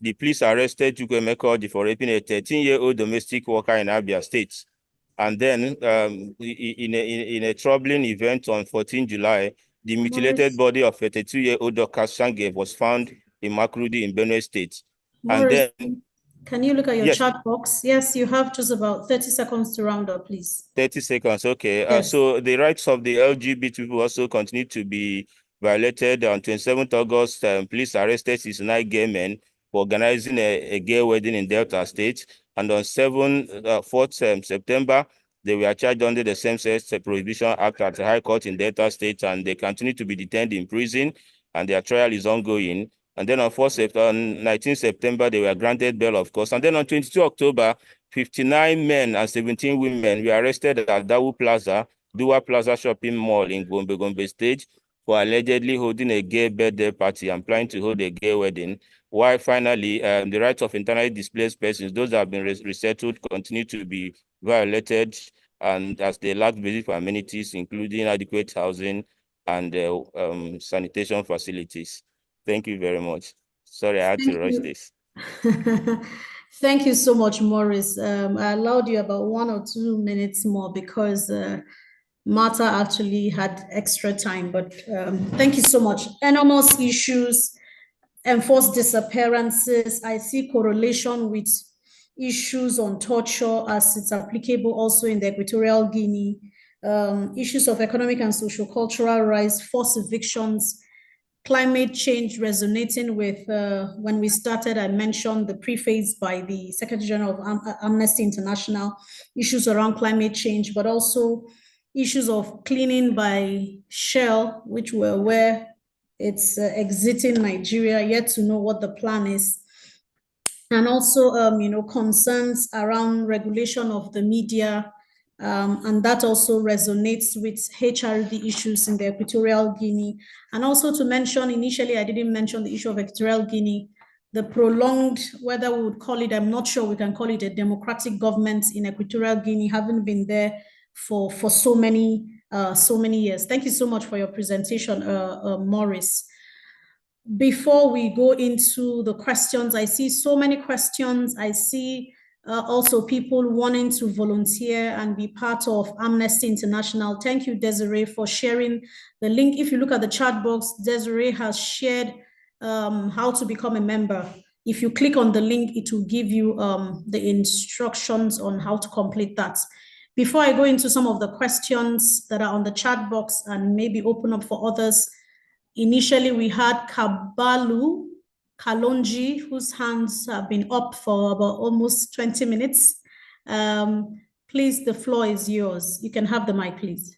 the police arrested Chukwemeka for raping a 13-year-old domestic worker in Abia State. And then in a troubling event on 14 July, the mutilated body of a 32-year-old Dr. Shange was found in Makurudi in Benue State. Morris, and then, can you look at your chat box? Yes, you have just about 30 seconds to round up, please. 30 seconds, okay. Yes. So the rights of the LGBT people also continue to be violated. On 27th August, police arrested 69 gay men for organizing a gay wedding in Delta State. And on 4th September, they were charged under the Same-Sex Prohibition Act at the High Court in Delta State, and they continue to be detained in prison, and their trial is ongoing. And then on 19 September, they were granted bail, of course. And then on 22 October, 59 men and 17 women were arrested at Dua Plaza Shopping Mall in Gombe State for allegedly holding a gay birthday party and planning to hold a gay wedding. While finally, the rights of internally displaced persons, those that have been resettled, continue to be violated, and as they lack basic amenities, including adequate housing and sanitation facilities. Thank you very much. Sorry, I had to rush this. Thank you so much, Morris. I allowed you about 1 or 2 minutes more because Martha actually had extra time, but thank you so much. Enormous issues, enforced disappearances. I see correlation with issues on torture as it's applicable also in the Equatorial Guinea, issues of economic and social cultural rise, forced evictions, climate change resonating with when we started, I mentioned the preface by the Secretary General of Amnesty International, issues around climate change, but also issues of cleaning by Shell, which we're aware it's exiting Nigeria, yet to know what the plan is. And also, concerns around regulation of the media, and that also resonates with HRD issues in the Equatorial Guinea. And also to mention, initially, I didn't mention the issue of Equatorial Guinea, the prolonged, whether we would call it, I'm not sure we can call it a democratic government in Equatorial Guinea, having been there for so many years. Thank you so much for your presentation, Morris. Before we go into the questions, I see so many questions. I see also people wanting to volunteer and be part of Amnesty International. Thank you, Desiree, for sharing the link. If you look at the chat box, Desiree has shared how to become a member. If you click on the link, it will give you the instructions on how to complete that. Before I go into some of the questions that are on the chat box and maybe open up for others, initially we had Kabalu Kalonji, whose hands have been up for about almost 20 minutes. Please, the floor is yours. You can have the mic, please.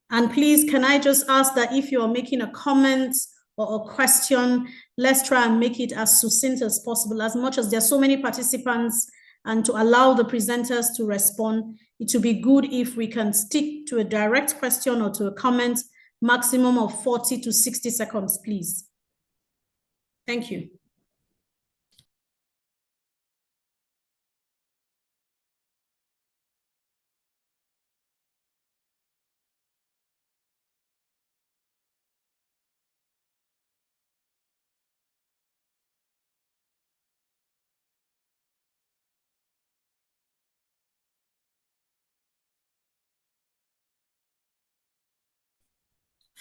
And please, can I just ask that if you are making a comment or a question, let's try and make it as succinct as possible. As much as there are so many participants, and to allow the presenters to respond. It would be good if we can stick to a direct question or to a comment, maximum of 40 to 60 seconds, please. Thank you.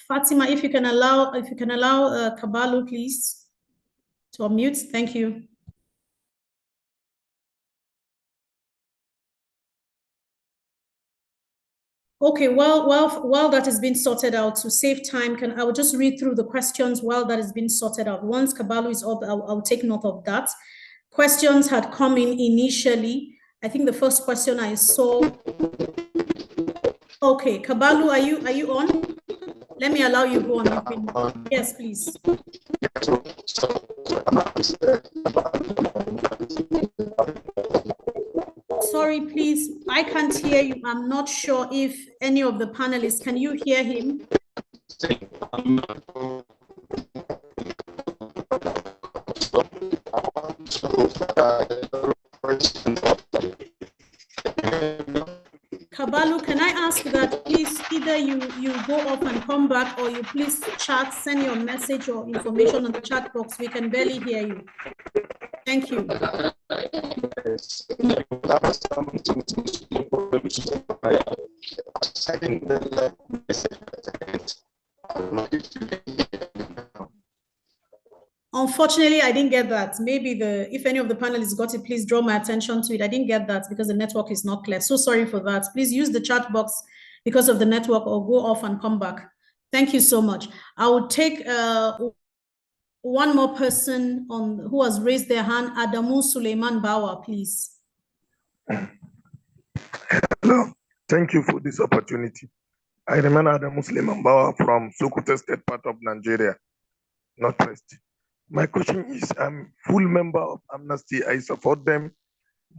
Fatima, if you can allow Kabalu, please, to unmute. Thank you. Okay, while that is being sorted out, to save time, I will just read through the questions while that is being sorted out. Once Kabalu is up, I'll take note of that. Questions had come in initially. I think the first question I saw. Okay, Kabalu, are you on? Let me allow you go on. Yes, please. Sorry, please. I can't hear you. I'm not sure if any of the panelists, can you hear him? Kabalu, can I ask that please either you go off and come back, or you please chat, send your message or information on the chat box. We can barely hear you. Thank you. Unfortunately, I didn't get that. Maybe if any of the panelists got it, please draw my attention to it. I didn't get that because the network is not clear. So sorry for that. Please use the chat box because of the network, or go off and come back. Thank you so much. I will take one more person who has raised their hand. Adamu Suleiman Bawa, please. Hello, thank you for this opportunity. I remain Adamu Suleiman Bawa from Sokoto State, part of Nigeria, Northwest. My question is, I'm full member of Amnesty. I support them.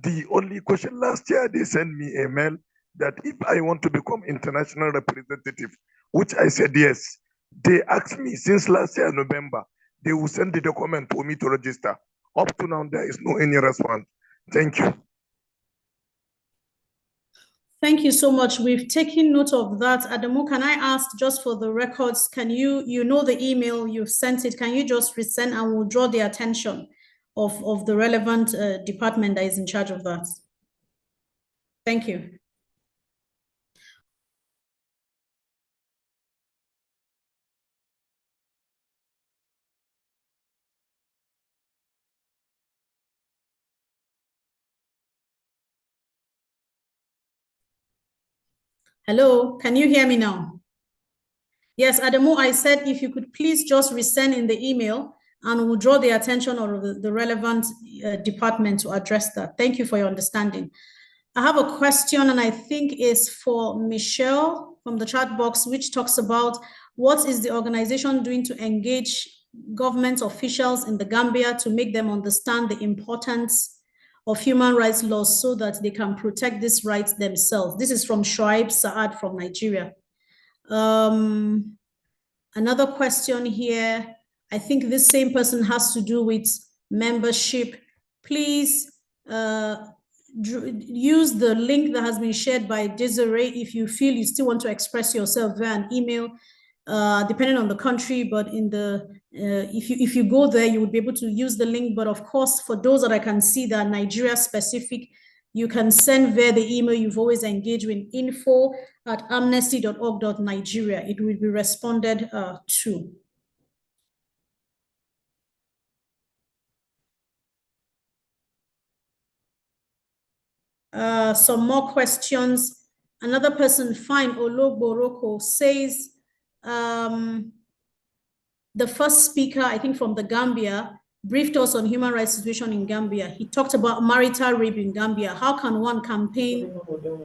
The only question, last year they sent me a mail that if I want to become international representative, which I said yes. They asked me since last year, November, they will send the document for me to register. Up to now, there is no any response. Thank you. Thank you so much. We've taken note of that. Adamu, can I ask, just for the records, can you know the email, you've sent it, can you just resend, and we'll draw the attention of the relevant department that is in charge of that. Thank you. Hello, can you hear me now? Yes, Adamu, I said if you could please just resend in the email, and we'll draw the attention of the relevant department to address that. Thank you for your understanding. I have a question, and I think is for Michelle from the chat box, which talks about what is the organization doing to engage government officials in the Gambia to make them understand the importance of human rights laws so that they can protect these rights themselves. This is from Shoaib Saad from Nigeria. Another question here, I think this same person has to do with membership. Please use the link that has been shared by Desiree if you feel you still want to express yourself via an email, depending on the country, but in the if you go there, you would be able to use the link. But of course, for those that I can see that are Nigeria specific, you can send via the email you've always engaged with, info@amnesty.org.nigeria. It will be responded to. Some more questions. Another person, Fine Ologboroko, says, the first speaker, I think from the Gambia, briefed us on human rights situation in Gambia. He talked about marital rape in Gambia. How can one campaign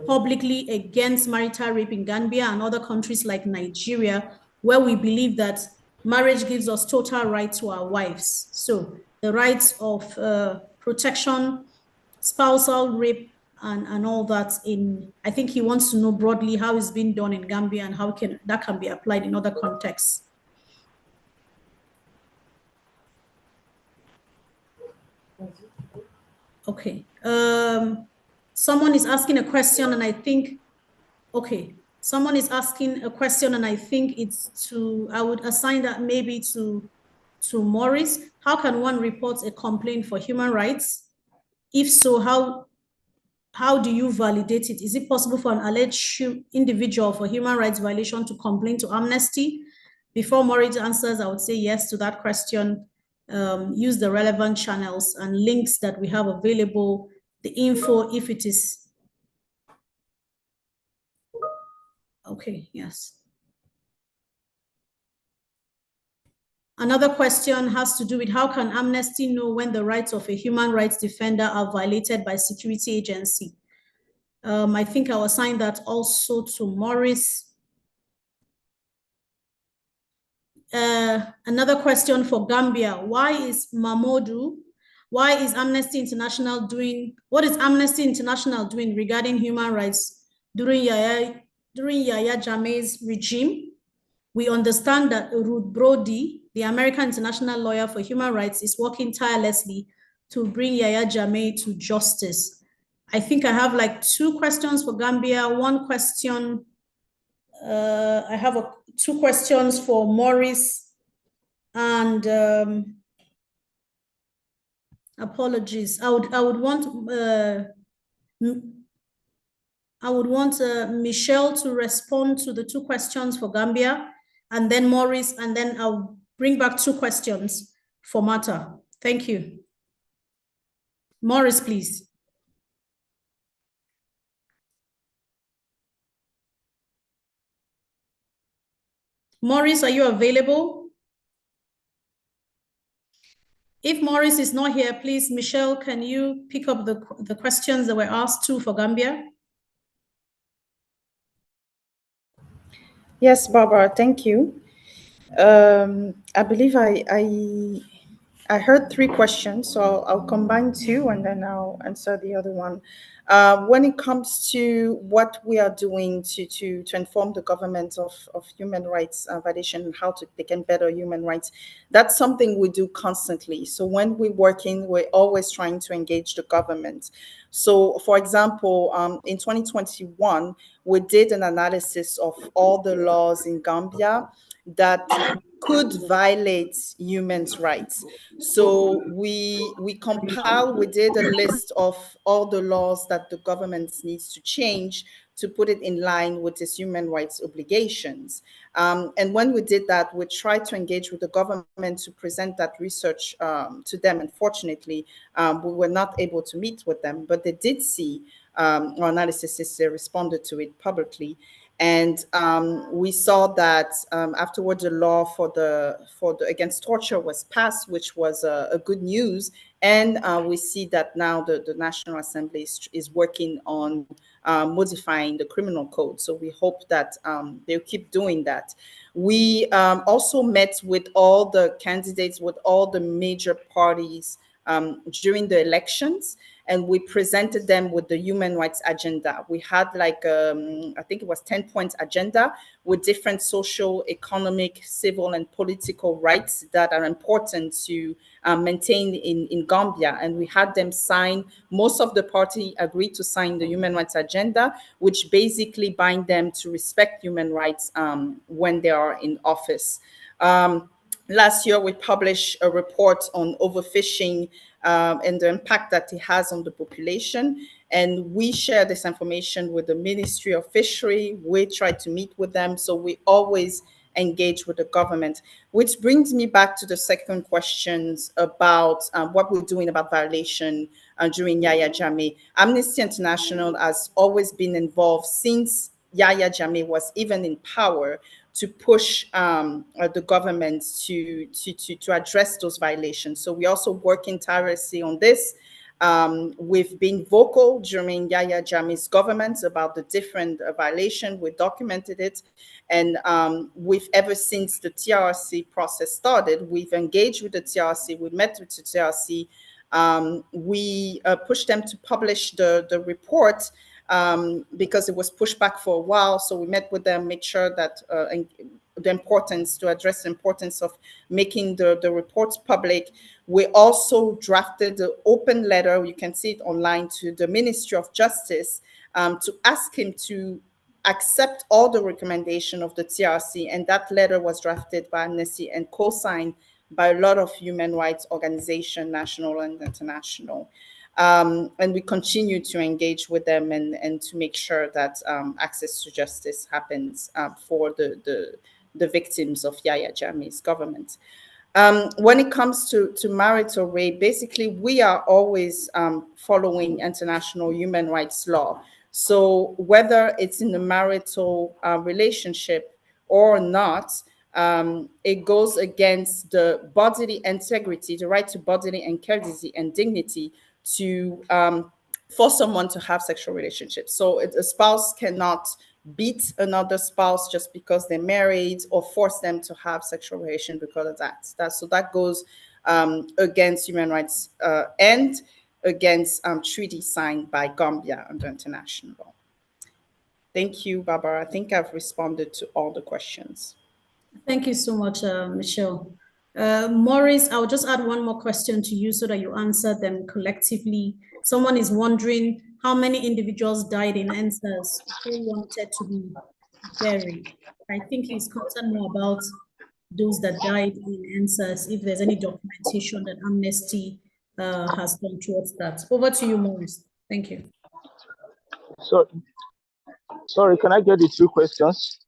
publicly against marital rape in Gambia and other countries like Nigeria, where we believe that marriage gives us total right to our wives? So the rights of protection spousal rape and all that in, I think he wants to know broadly how it's being done in Gambia and how that can be applied in other contexts. Okay. Someone is asking a question and I think, okay. Someone is asking a question and I think it's I would assign that maybe to Maurice. How can one report a complaint for human rights? If so, how do you validate it? Is it possible for an alleged individual for human rights violation to complain to Amnesty? Before Maurice answers, I would say yes to that question. Use the relevant channels and links that we have available, the info if it is. Okay, yes. Another question has to do with how can Amnesty know when the rights of a human rights defender are violated by security agency? I think I'll assign that also to Maurice. Another question for Gambia. Why is Amnesty International doing, what is Amnesty International doing regarding human rights during Yahya Jammeh's regime? We understand that Ruth Brody, the American international lawyer for human rights, is working tirelessly to bring Yahya Jammeh to justice. I think I have like 2 questions for Gambia. One question, I have 2 questions for Maurice, and apologies. I would want Michelle to respond to the 2 questions for Gambia, and then Maurice, and then I'll bring back 2 questions for Mata. Thank you. Maurice, please. Maurice, are you available? If Maurice is not here, please, Michelle, can you pick up the questions that were asked too for Gambia? Yes, Barbara, thank you. I believe I heard 3 questions, so I'll combine 2 and then I'll answer the other one. When it comes to what we are doing to inform the government of human rights violation and how they can better human rights, that's something we do constantly. So when we're working, we're always trying to engage the government. So, for example, in 2021, we did an analysis of all the laws in Gambia that could violate human rights. So we did a list of all the laws that the government needs to change to put it in line with its human rights obligations. And when we did that, we tried to engage with the government to present that research to them. Unfortunately, we were not able to meet with them, but they did see our analysis. They responded to it publicly. And we saw that afterwards, the law for the against torture was passed, which was a good news. And we see that now the National Assembly is working on modifying the criminal code. So we hope that they'll keep doing that. We also met with all the candidates, with all the major parties during the elections, and we presented them with the human rights agenda. We had like, I think it was 10-point agenda with different social, economic, civil, and political rights that are important to maintain in Gambia. And we had them sign, most of the party agreed to sign the human rights agenda, which basically bind them to respect human rights when they are in office. Last year, we published a report on overfishing and the impact that it has on the population. And we share this information with the Ministry of Fishery. We try to meet with them. So we always engage with the government, which brings me back to the second questions about what we're doing about violation during Yahya Jammeh. Amnesty International has always been involved since Yahya Jammeh was even in power to push the government to address those violations. So we're also working tirelessly on this. We've been vocal during Yahya Jammeh's government about the different violations. We documented it. And we've, ever since the TRC process started, we've engaged with the TRC. We met with the TRC We pushed them to publish the report because it was pushed back for a while. So we met with them, made sure that the importance, to address the importance of making the reports public. We also drafted the open letter, you can see it online, to the Ministry of Justice to ask him to accept all the recommendation of the TRC. And that letter was drafted by Amnesty and co-signed by a lot of human rights organizations, national and international. And we continue to engage with them and to make sure that access to justice happens for the victims of Yahya Jammeh's government. When it comes to marital rape, basically, we are always following international human rights law. So whether it's in the marital relationship or not, it goes against the bodily integrity, the right to bodily integrity and dignity to for someone to have sexual relationships. So a spouse cannot beat another spouse just because they're married or force them to have sexual relations because of that. So that goes against human rights and against treaty signed by Gambia under international law. Thank you, Barbara. I think I've responded to all the questions. Thank you so much, Michelle. Maurice, I'll just add one more question to you so that you answer them collectively. Someone is wondering how many individuals died in NSAS who wanted to be buried. I think he's concerned more about those that died in NSAS, if there's any documentation that Amnesty has done towards that. Over to you, Maurice. Thank you. So, sorry, can I get the two questions?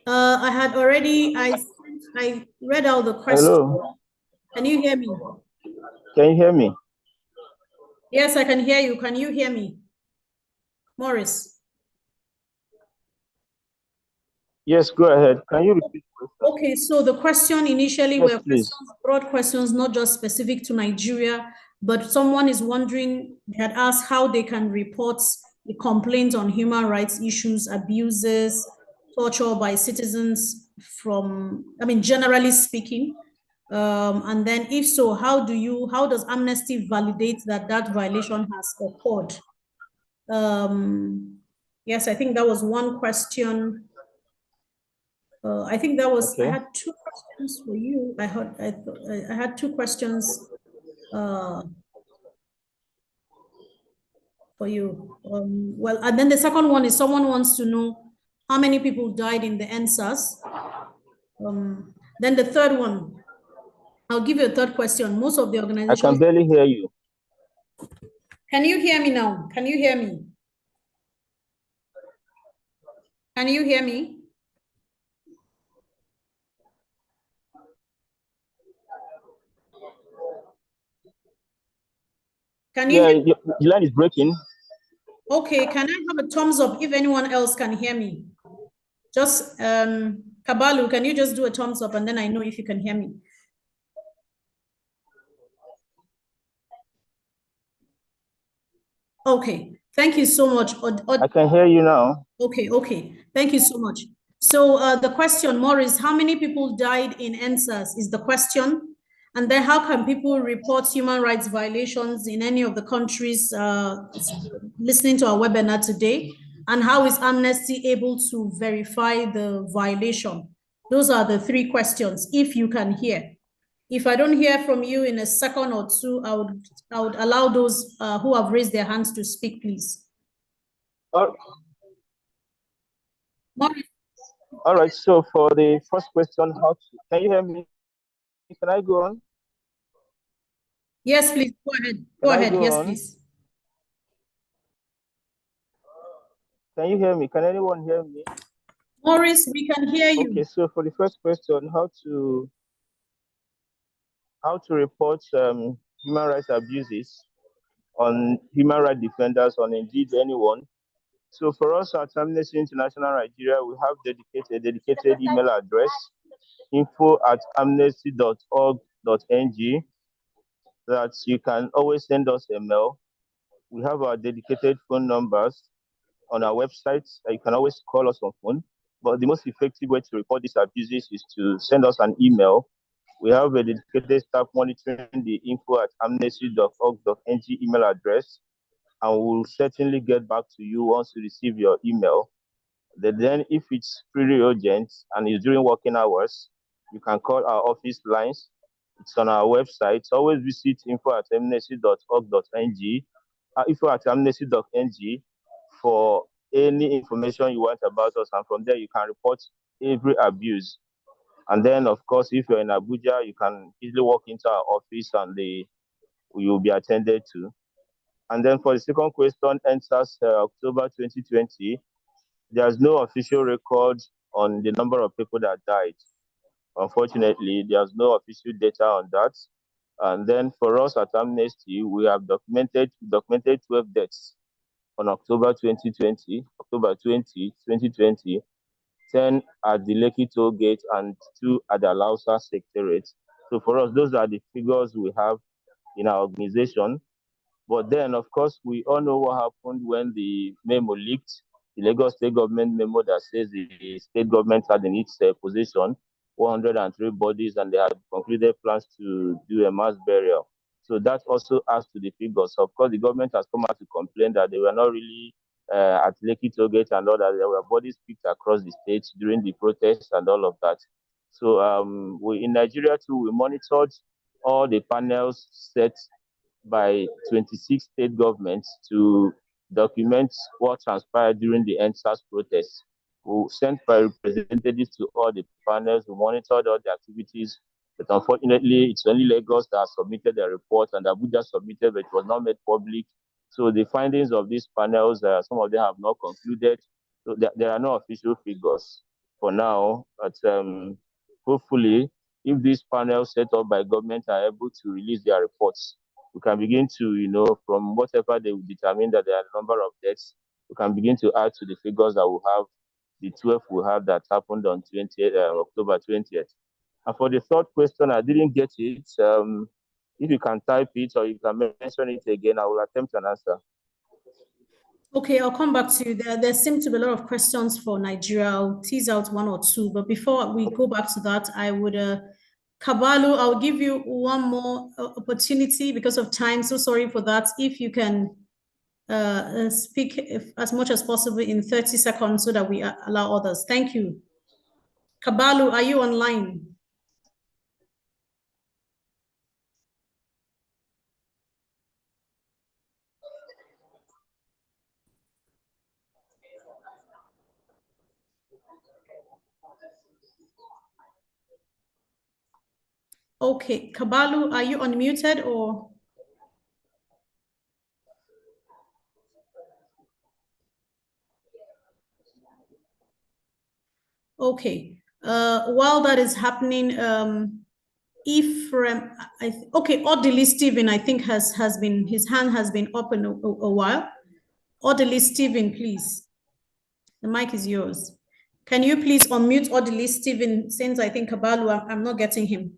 I read out the question. Hello. Can you hear me? Can you hear me? Yes, I can hear you. Can you hear me? Maurice? Yes, go ahead. Can you repeat the question? Okay, so the question initially Yes, were please. questions, broad questions, not just specific to Nigeria, but someone is wondering, they had asked how they can report a complaint on human rights issues, abuses, torture by citizens from, generally speaking. And then if so, how does Amnesty validate that violation has occurred? Yes, I think that was one question. I think that was, okay. I had two questions for you. I had two questions for you. Well, and then the second one is someone wants to know how many people died in the NSAS. Then the third one, I'll give you a third question. Most of the organizations— I can barely hear you. Can you hear me now? Can you hear me? Can you hear me? Can you? Yeah, the line is breaking. Okay, can I have a thumbs up if anyone else can hear me? Just Kabalu, can you just do a thumbs up and then I know if you can hear me? Okay, thank you so much. I can hear you now. Okay, thank you so much. So the question, Maurice, how many people died in NSAS is the question. And then how can people report human rights violations in any of the countries listening to our webinar today? And how is Amnesty able to verify the violation? Those are the three questions, if you can hear. If I don't hear from you in a second or two, I would allow those who have raised their hands to speak, please. All right, so for the first question, can you hear me? Can I go on? Yes, please, go ahead. Go ahead, yes, please. Can you hear me? Can anyone hear me? Maurice, we can hear you. Okay, so for the first question, how to report human rights abuses on human rights defenders, on indeed anyone. So for us at Amnesty International Nigeria, we have dedicated email address, info@amnesty.org.ng, that you can always send us a mail. We have our dedicated phone numbers on our website. You can always call us on phone, but the most effective way to report these abuses is to send us an email We have a dedicated staff monitoring the info@amnesty.org.ng email address, and we'll certainly get back to you once we receive your email. Then, if it's pretty urgent and it's during working hours, you can call our office lines. It's on our website. Always visit info@amnesty.org.ng, info@amnesty.ng for any information you want about us, and from there you can report every abuse. And then, of course, if you're in Abuja, you can easily walk into our office and you'll be attended to. And then for the second question, answers October 2020, there's no official record on the number of people that died. Unfortunately, there's no official data on that. And then for us at Amnesty, we have documented 12 deaths on October 2020, 10 at the Lekki toll gate and 2 at the Lausa secretariat. So for us, those are the figures we have in our organization. But then, of course, we all know what happened when the memo leaked, the Lagos state government memo that says the state government had in its possession 103 bodies and they had concluded plans to do a mass burial. So that also adds to the figures. Of course, the government has come out to complain that they were not really at Lekki toll gate and all that. There were bodies picked across the state during the protests and all of that. So in Nigeria too, we monitored all the panels set by 26 state governments to document what transpired during the NSAS protests. We sent by representatives to all the panels, we monitored all the activities, but unfortunately, it's only Lagos that submitted the report and Abuja submitted, but it was not made public. So the findings of these panels, some of them have not concluded. So there are no official figures for now, but hopefully, if these panels set up by government are able to release their reports, we can begin to, from whatever they will determine that there are a number of deaths, we can begin to add to the figures that we have, the 12 we have that happened on October 20th. And for the third question, I didn't get it. If you can type it or you can mention it again, I will attempt an answer. Okay, I'll come back to you. There seem to be a lot of questions for Nigeria. I'll tease out one or two, but before we go back to that, I would, Kabalu, I'll give you one more opportunity because of time. So sorry for that. If you can speak as much as possible in 30 seconds so that we allow others. Thank you. Kabalu, are you online? Okay, Kabalu, are you unmuted or? Okay, while that is happening, Ephraim, okay, Odili Stephen, I think his hand has been up in a while. Odili Stephen, please. The mic is yours. Can you please unmute Odili Stephen, since I think Kabalu, I'm not getting him.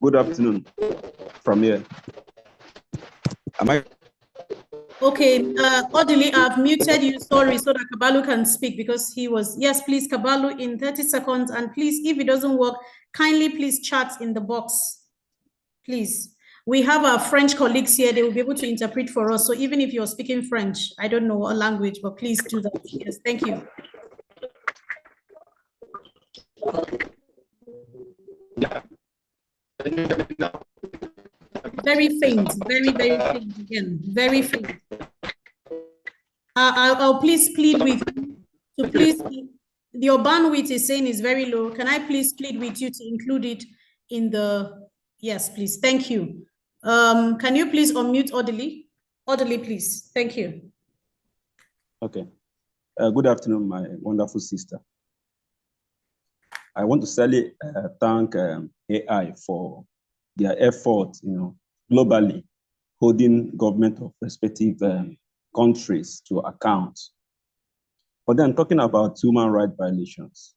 Good afternoon from here. Am I? Okay, Odili, I've muted you, sorry, so that Kabalu can speak because he was, yes, please, Kabalu, in 30 seconds, and please, if it doesn't work, kindly please chat in the box, please. We have our French colleagues here, they will be able to interpret for us, so even if you're speaking French, I don't know what language, but please do that, yes, thank you. Yeah. Very faint, very faint again, very faint. I'll please plead with you to please, your bandwidth is saying is very low. Can I please plead with you to include it in the, yes, please, thank you. Can you please unmute Odili? Odili, please, thank you. Okay, good afternoon, my wonderful sister. I want to sincerely thank AI for their effort, globally holding government of respective countries to account. But then talking about human rights violations,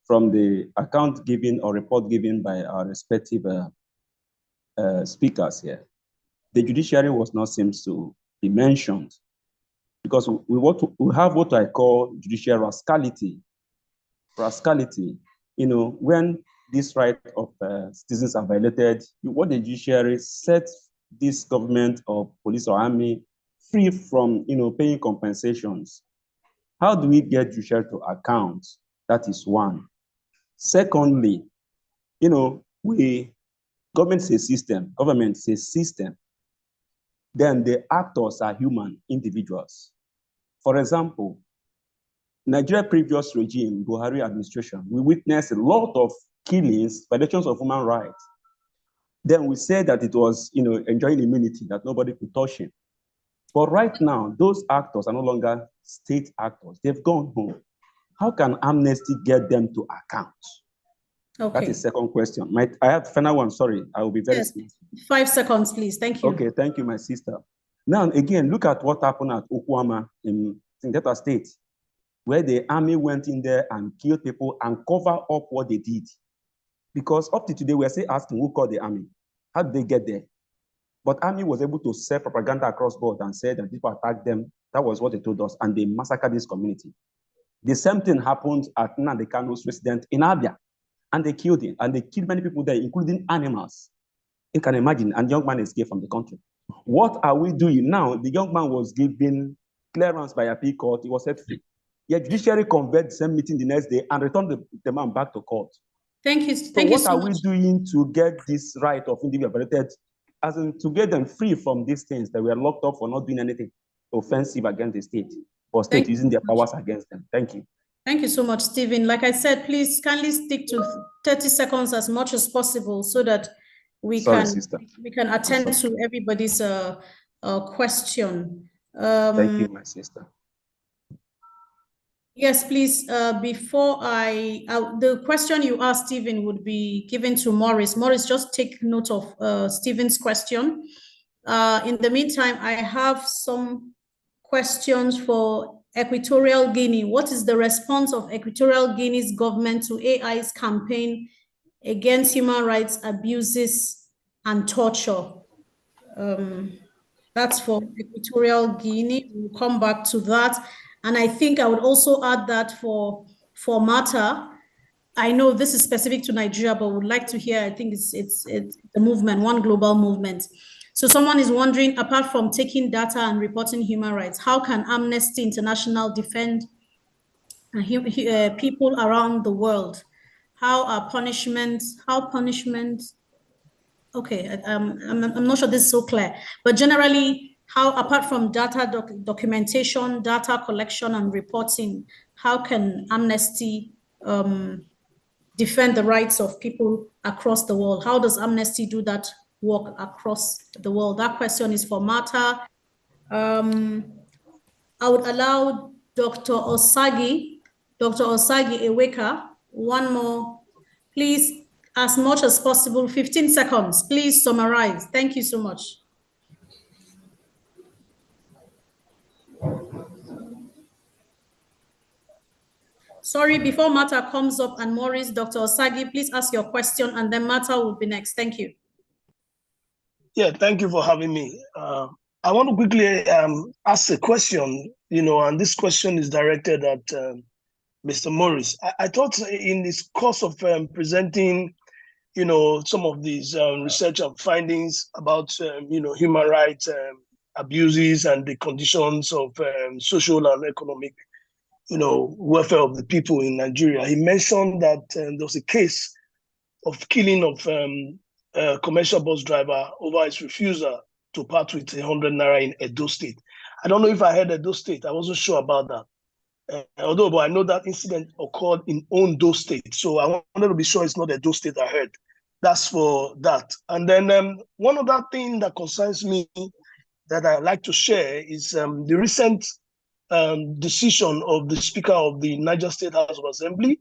from the account given or report given by our respective speakers here, the judiciary was not seems to be mentioned. because we have what I call judicial rascality. Rascality, when this right of citizens are violated, what the judiciary sets this government or police or army free from, paying compensations. How do we get judiciary to account? That is one. Secondly, government is a system. Government is a system. Then the actors are human individuals. For example, Nigeria previous regime, Buhari administration, we witnessed a lot of killings, violations of human rights. Then we said that it was, enjoying immunity, that nobody could touch him. But right now, those actors are no longer state actors. They've gone home. How can Amnesty get them to account? Okay. That is second question. I have final one, sorry. I will be very yes. 5 seconds, please. Thank you. Okay, thank you, my sister. Now, again, look at what happened at Okwama in Delta State, where the army went in there and killed people and covered up what they did. Because up to today, we're still asking who called the army? How did they get there? But army was able to sell propaganda across board and said that people attacked them. That was what they told us, and they massacred this community. The same thing happened at Nnamdi Kanu's residence in Abia, and they killed him, and they killed many people there, including animals. You can imagine, and the young man escaped from the country. What are we doing now? The young man was given clearance by appeal court. He was set free. Yet judiciary convened the same meeting the next day and returned the man back to court. Thank you. So what are we doing to get this right of individual violated, as in to get them free from these things that we are locked up for not doing anything offensive against the state, or state using their powers against them? Thank you. Thank you so much, Stephen. Like I said, please kindly stick to 30 seconds as much as possible so that we can attend to everybody's question. Thank you, my sister. Yes, please. Before the question you asked, Stephen, would be given to Maurice. Maurice, just take note of Stephen's question. In the meantime, I have some questions for Equatorial Guinea. What is the response of Equatorial Guinea's government to AI's campaign against human rights abuses and torture? That's for Equatorial Guinea. We'll come back to that. And I think I would also add that for Mata, I know this is specific to Nigeria, but would like to hear, I think it's the movement, one global movement. So someone is wondering, apart from taking data and reporting human rights, how can Amnesty International defend people around the world? How punishment? Okay, I'm not sure this is so clear, but generally, how, apart from data documentation, data collection and reporting, how can Amnesty defend the rights of people across the world? How does Amnesty do that work across the world? That question is for Martha. I would allow Dr. Osagi Eweka, one more, please, as much as possible, 15 seconds, please summarize. Thank you so much. Sorry, before Martha comes up and Maurice, Dr. Osagi, please ask your question and then Martha will be next. Thank you. Yeah, thank you for having me. I want to quickly ask a question, and this question is directed at Mr. Maurice. I thought in this course of presenting, some of these research and findings about, human rights abuses and the conditions of social and economic, welfare of the people in Nigeria. He mentioned that there was a case of killing of a commercial bus driver over his refusal to part with 100 naira in Edo State. I don't know if I heard Edo State. I wasn't sure about that. But I know that incident occurred in Ondo State. So I wanted to be sure it's not Edo State I heard. That's for that. And then one other thing that concerns me that I'd like to share is the recent decision of the Speaker of the Niger State House of Assembly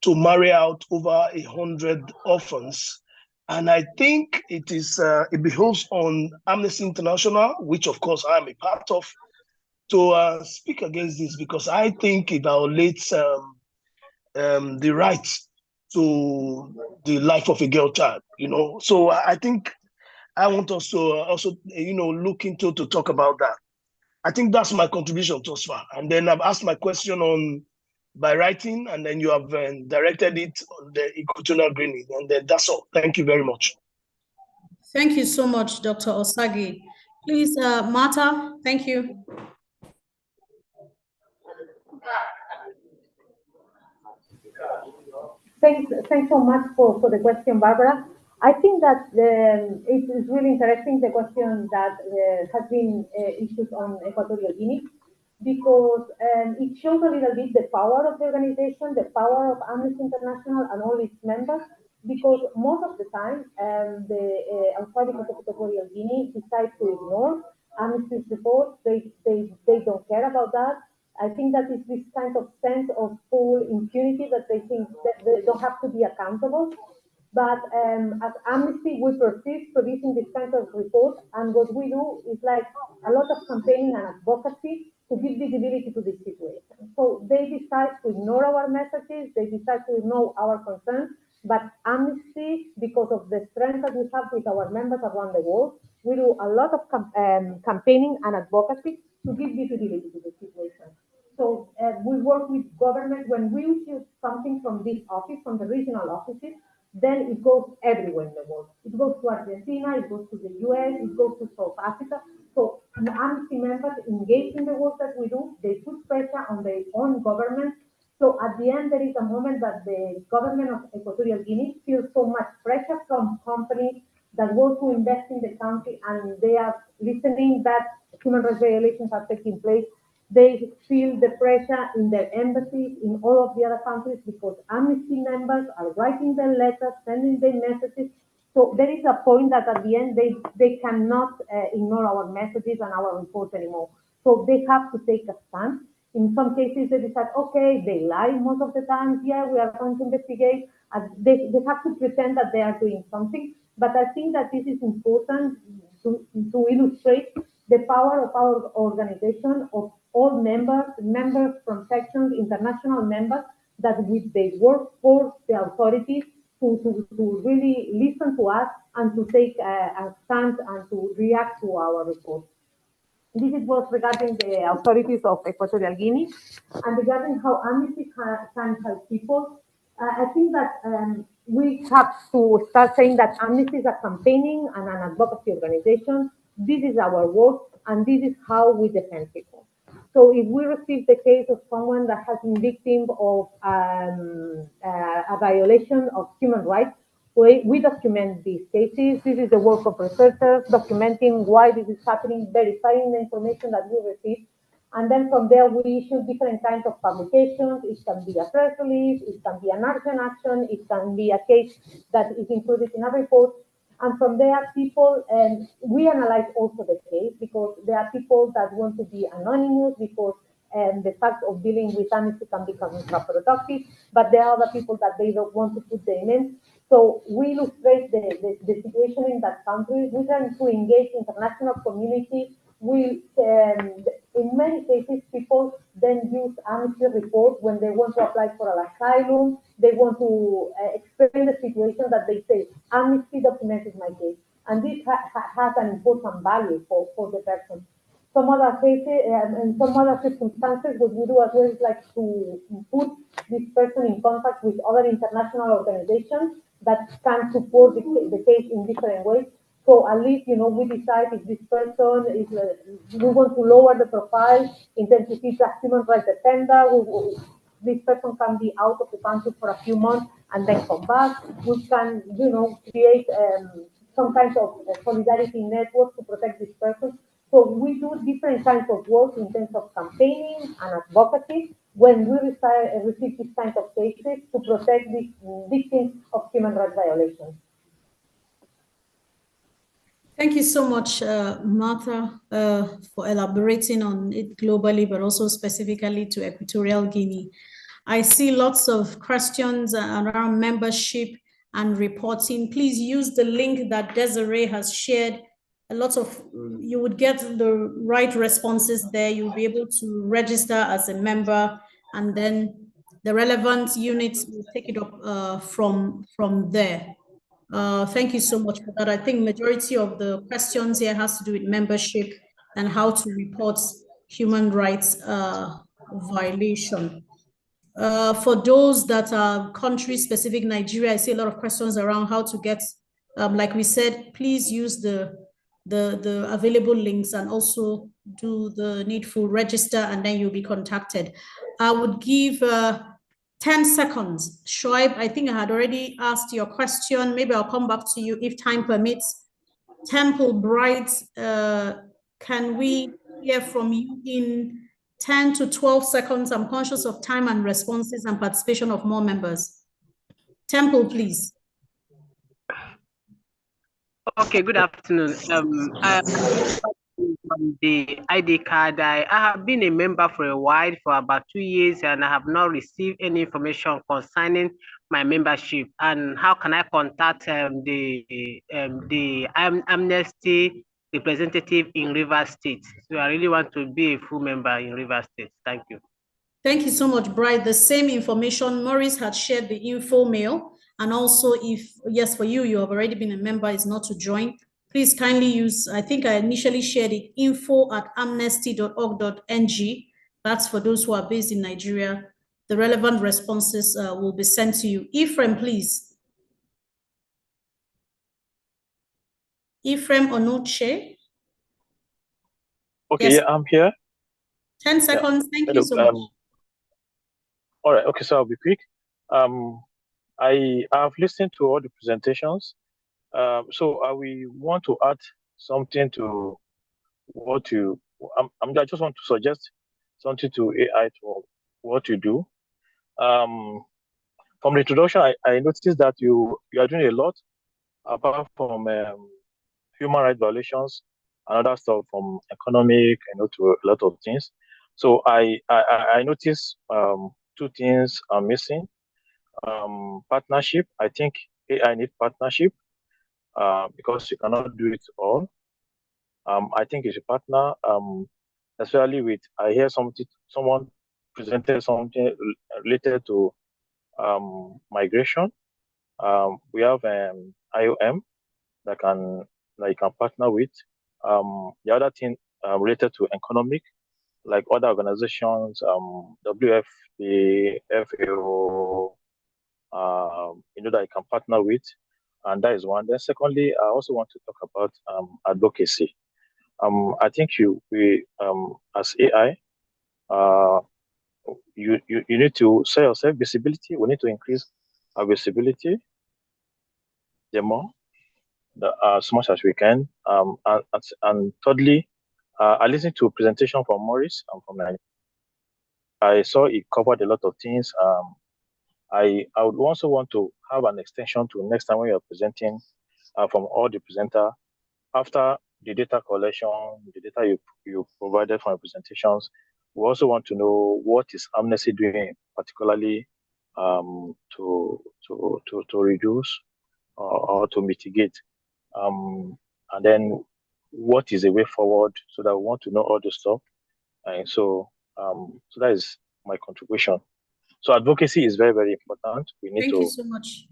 to marry out over 100 orphans. And I think it behoves on Amnesty International, which of course I'm a part of, to speak against this, because I think it violates the right to the life of a girl child, So I think I want us to also, look into to talk about that. I think that's my contribution thus far. And then I've asked my question by writing, and then you have directed it on the Equatorial Guinea, and then that's all. Thank you very much. Thank you so much, Dr. Osagi. Please, Martha, thank you. Thanks so much for the question, Barbara. I think that it's really interesting, the question that has been issued on Equatorial Guinea, because it shows a little bit the power of the organization, the power of Amnesty International and all its members, because most of the time the authorities of Equatorial Guinea decide to ignore Amnesty's reports. They don't care about that. I think that is this kind of sense of full impunity that they think that they don't have to be accountable. But as Amnesty, we persist producing this kind of reports, and what we do is like a lot of campaigning and advocacy to give visibility to this situation. So they decide to ignore our messages, they decide to ignore our concerns, but Amnesty, because of the strength that we have with our members around the world, we do a lot of campaigning and advocacy to give visibility to the situation. So we work with government. When we issue something from this office, from the regional offices, then it goes everywhere in the world. It goes to Argentina, it goes to the US, it goes to South Africa. So Amnesty members engage in the work that we do. They put pressure on their own government. So at the end, there is a moment that the government of Equatorial Guinea feels so much pressure from companies that want to invest in the country, and they are listening that human rights violations are taking place. They feel the pressure in their embassies in all of the other countries because Amnesty members are writing their letters, sending their messages. So there is a point that at the end they cannot ignore our messages and our reports anymore. So they have to take a stand. In some cases, they decide, okay, they lie most of the time. Yeah, we are going to investigate. They have to pretend that they are doing something. But I think that this is important to illustrate the power of our organization, of all members from sections, international members, that they work for the authorities to really listen to us and to take a stand and to react to our reports. This was regarding the authorities of Equatorial Guinea. And regarding how Amnesty can help people, I think that we have to start saying that Amnesty is a campaigning and an advocacy organization. This is our work, and this is how we defend people. So if we receive the case of someone that has been victim of a violation of human rights, we document these cases. This is the work of researchers, documenting why this is happening, verifying the information that we receive. And then from there, we issue different kinds of publications. It can be a press release, it can be an urgent action, it can be a case that is included in a report. And from there, people, we analyze also the case because there are people that want to be anonymous because the fact of dealing with Amnesty can become counterproductive, but there are other people that they don't want to put their names. So we illustrate the situation in that country. We try to engage international community. We, in many cases, people then use Amnesty report when they want to apply for an asylum. They want to explain the situation that they say, Amnesty documented my case. And this has an important value for the person. Some other cases and some other circumstances, what we do as well is like to put this person in contact with other international organizations that can support the case in different ways. So at least, we decide if this person is, we want to lower the profile in terms of he's a human rights defender. This person can be out of the country for a few months and then come back. We can, create some kind of solidarity network to protect this person. So we do different kinds of work in terms of campaigning and advocacy when we receive these kinds of cases to protect these victims of human rights violations. Thank you so much, Martha, for elaborating on it globally, but also specifically to Equatorial Guinea. I see lots of questions around membership and reporting. Please use the link that Desiree has shared. You would get the right responses there. You'll be able to register as a member, and then the relevant units will take it up from there. Thank you so much for that. I think majority of the questions here has to do with membership and how to report human rights violation. For those that are country-specific, Nigeria, I see a lot of questions around how to get, like we said, please use the available links and also do the needful register, and then you'll be contacted. I would give 10 seconds. Shoaib, I think I had already asked your question. Maybe I'll come back to you if time permits. Temple Bright, can we hear from you in 10 to 12 seconds? I'm conscious of time and responses and participation of more members. Temple, please. Okay, good afternoon. The ID card, I have been a member for a while, for about 2 years, and I have not received any information concerning my membership. And how can I contact the Amnesty representative in Rivers State? So I really want to be a full member in Rivers State. Thank you. Thank you so much, Bright. The same information, Maurice had shared the info mail. And also, if, yes, for you, you have already been a member, is not to join, please kindly use, I think I initially shared it, info@amnesty.org.ng. That's for those who are based in Nigeria. The relevant responses will be sent to you. Ephraim, please. Ephraim Onuche. Okay, yes. Yeah, I'm here. 10 seconds. Yeah. Thank you so much. All right, okay, so I'll be quick. I have listened to all the presentations. So we want to add something to what you, I just want to suggest something to AI to what you do. From the introduction, I noticed that you are doing a lot apart from human rights violations and other stuff, from economic, to a lot of things. So I noticed 2 things are missing. Partnership. I think AI needs partnership because you cannot do it all. I think you should partner, especially with, I hear someone presented something related to migration. We have IOM that you can partner with. The other thing related to economic, like other organizations, WFP, FAO, that you can partner with, and that is one. Then secondly, I also want to talk about advocacy. I think we as AI, you need to say yourself visibility. We need to increase our visibility as much as we can. And thirdly, I listened to a presentation from Maurice from Nigeria. I saw it covered a lot of things. I would also want to have an extension to next time when you're presenting from all the presenter. After the data collection, the data you provided from your presentations, we also want to know what is Amnesty doing, particularly to reduce or to mitigate, and then what is the way forward, so that we want to know all the stuff. And so that is my contribution. So advocacy is very, very important. We need Thank you so much.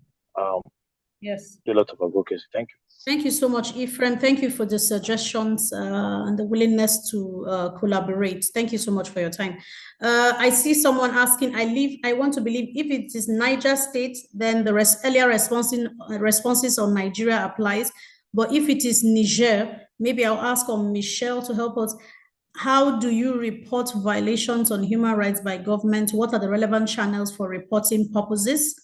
Yes. Do a lot of advocacy. Thank you. Thank you so much, Ephraim. Thank you for the suggestions and the willingness to collaborate. Thank you so much for your time. I see someone asking, I want to believe if it is Niger State, then the earlier responses on Nigeria applies. But if it is Niger, maybe I'll ask on Michelle to help us. How do you report violations on human rights by government? What are the relevant channels for reporting purposes?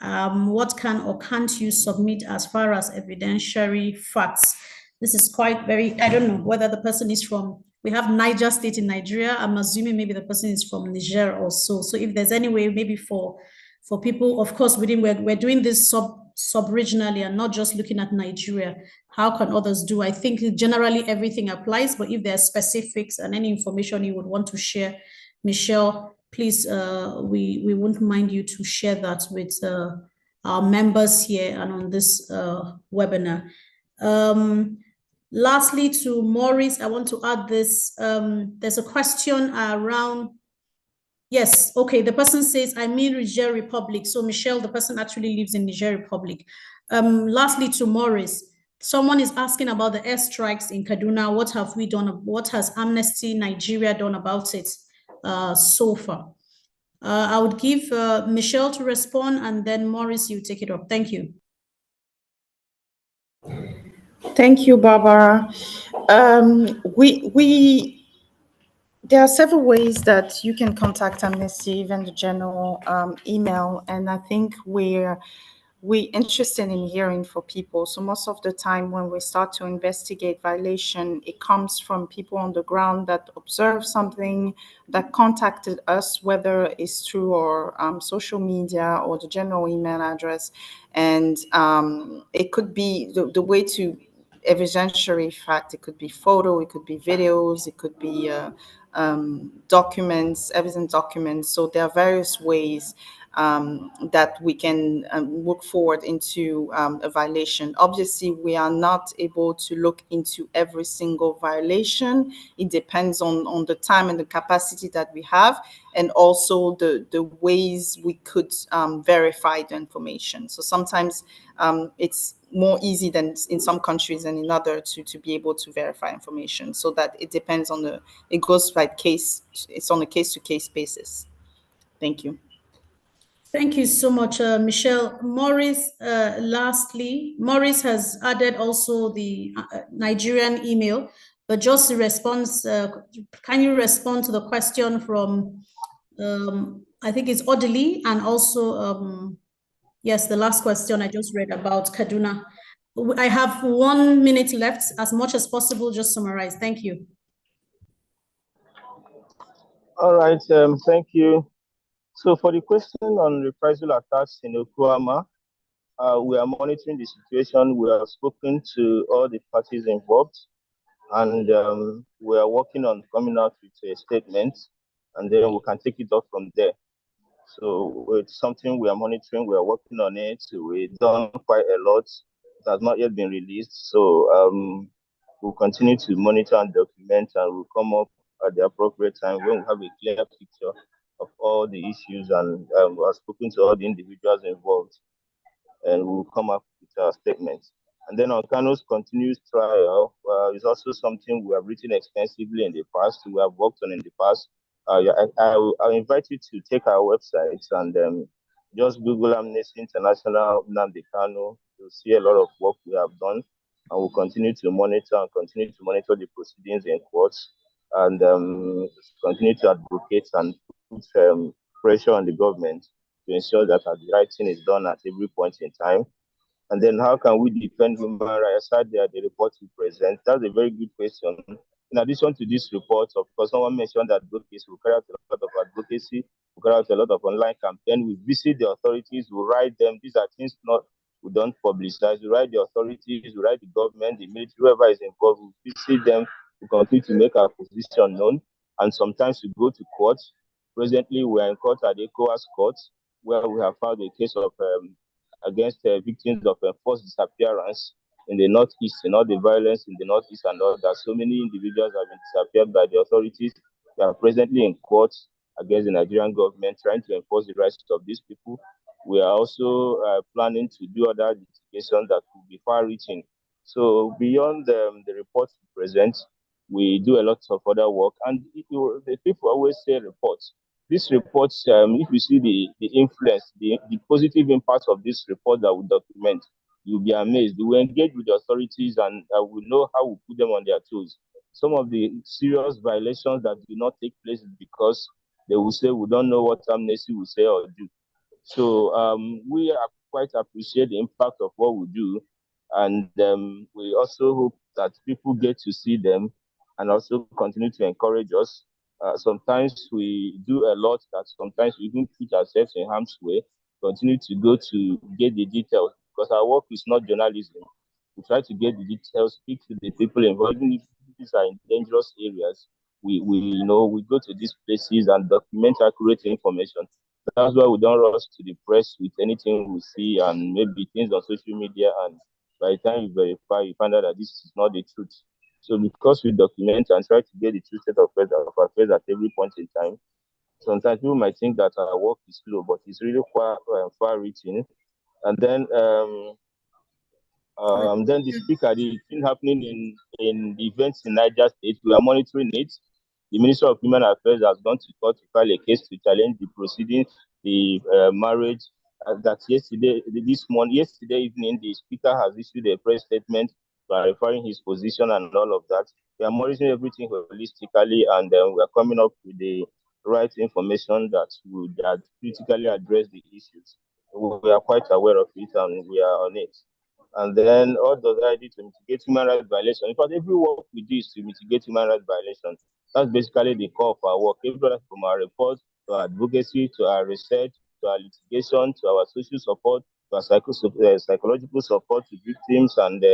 What can or can't you submit as far as evidentiary facts? This is quite very, I don't know whether the person is from, we have Niger State in Nigeria. I'm assuming maybe the person is from Niger also. So if there's any way, maybe for people, of course, we're doing this sub-regionally and not just looking at Nigeria. How can others do? I think generally everything applies, but if there are specifics and any information you would want to share, Michelle, please, we wouldn't mind you to share that with our members here and on this webinar. Lastly, to Maurice, I want to add this. There's a question around, yes, okay, the person says, I mean Niger Republic. So Michelle, the person actually lives in Niger Republic. Lastly, to Maurice, Someone is asking about the airstrikes in Kaduna. What have we done? What has Amnesty Nigeria done about it so far? I would give Michelle to respond, and then Maurice, you take it up. Thank you. Thank you, Barbara. There are several ways that you can contact Amnesty, even the general email, and I think we're interested in hearing from people. So most of the time when we start to investigate violation, it comes from people on the ground that observe something, that contacted us, whether it's through our social media or the general email address. And it could be the way to evidentiary fact. It could be photo, it could be videos, it could be documents, evidence documents. So there are various ways that we can look forward into a violation. Obviously, we are not able to look into every single violation. It depends on the time and the capacity that we have, and also the ways we could verify the information. So sometimes it's more easy than in some countries and in other to be able to verify information. So that it depends on it goes by case, it's on a case-to-case basis. Thank you. Thank you so much, Michelle. Maurice, lastly, Maurice has added also the Nigerian email, but just the response, can you respond to the question from, I think it's Odili, and also, yes, the last question I just read about Kaduna. I have 1 minute left, as much as possible, just summarize. Thank you. All right, thank you. So for the question on reprisal attacks in Oklahoma, we are monitoring the situation. We have spoken to all the parties involved, and we are working on coming out with a statement, and then we can take it off from there. So it's something we are monitoring. We are working on it. We've done quite a lot. It has not yet been released. So we'll continue to monitor and document, and we'll come up at the appropriate time when we have a clear picture of all the issues, and I've spoken to all the individuals involved, and we'll come up with a statement. And then on Kano's continuous trial, is also something we have written extensively in the past. We have worked on in the past. I invite you to take our websites and just Google Amnesty International Nnamdi Kanu. You'll see a lot of work we have done, and we'll continue to monitor the proceedings in courts, and continue to advocate and put pressure on the government to ensure that the right thing is done at every point in time. And then how can we defend human rights aside the report we present? That's a very good question. In addition to this report, of course, someone mentioned that advocacy. We carry out a lot of advocacy. We carry out a lot of online campaign. We visit the authorities. We write them. These are things we don't publicize. We write the authorities. We write the government, the military, whoever is involved. We visit them. We continue to make our position known. And sometimes we go to court. Presently, we are in court at the ECOWAS court, where we have filed a case of against victims of forced disappearance in the Northeast, and all the violence in the Northeast and all that. So many individuals have been disappeared by the authorities. They are presently in court against the Nigerian government, trying to enforce the rights of these people. We are also planning to do other litigations that will be far-reaching. So beyond the reports we present, we do a lot of other work. And the people always say reports. These reports, if you see the influence, the positive impact of this report that we document, you'll be amazed. We engage with the authorities, and we know how we put them on their toes. Some of the serious violations that do not take place is because they will say we don't know what Amnesty will say or do. So we quite appreciate the impact of what we do, and we also hope that people get to see them and also continue to encourage us. Sometimes we do a lot that sometimes we even put ourselves in harm's way, continue to go to get the details, because our work is not journalism. We try to get the details, speak to the people involved. Even if these are in dangerous areas, we go to these places and document accurate information. That's why we don't rush to the press with anything we see and maybe things on social media, and by the time you verify, you find out that this is not the truth. So because we document and try to get the true state of affairs at every point in time, sometimes people might think that our work is slow, but it's really quite far-reaching. And then Then the speaker, the thing happening in the events in Niger State, we are monitoring it. The Minister of Human Affairs has gone to court to file a case to challenge the proceedings, the marriage. That yesterday evening, the speaker has issued a press statement clarifying his position and all of that. We are monitoring everything holistically, and we are coming up with the right information that would critically address the issues. We are quite aware of it, and we are on it. And then all the idea to mitigate human rights violations. In fact, every work we do is to mitigate human rights violations. That's basically the core of our work. Everything from our reports to our advocacy, to our research, to our litigation, to our social support, to our psychological support to victims, and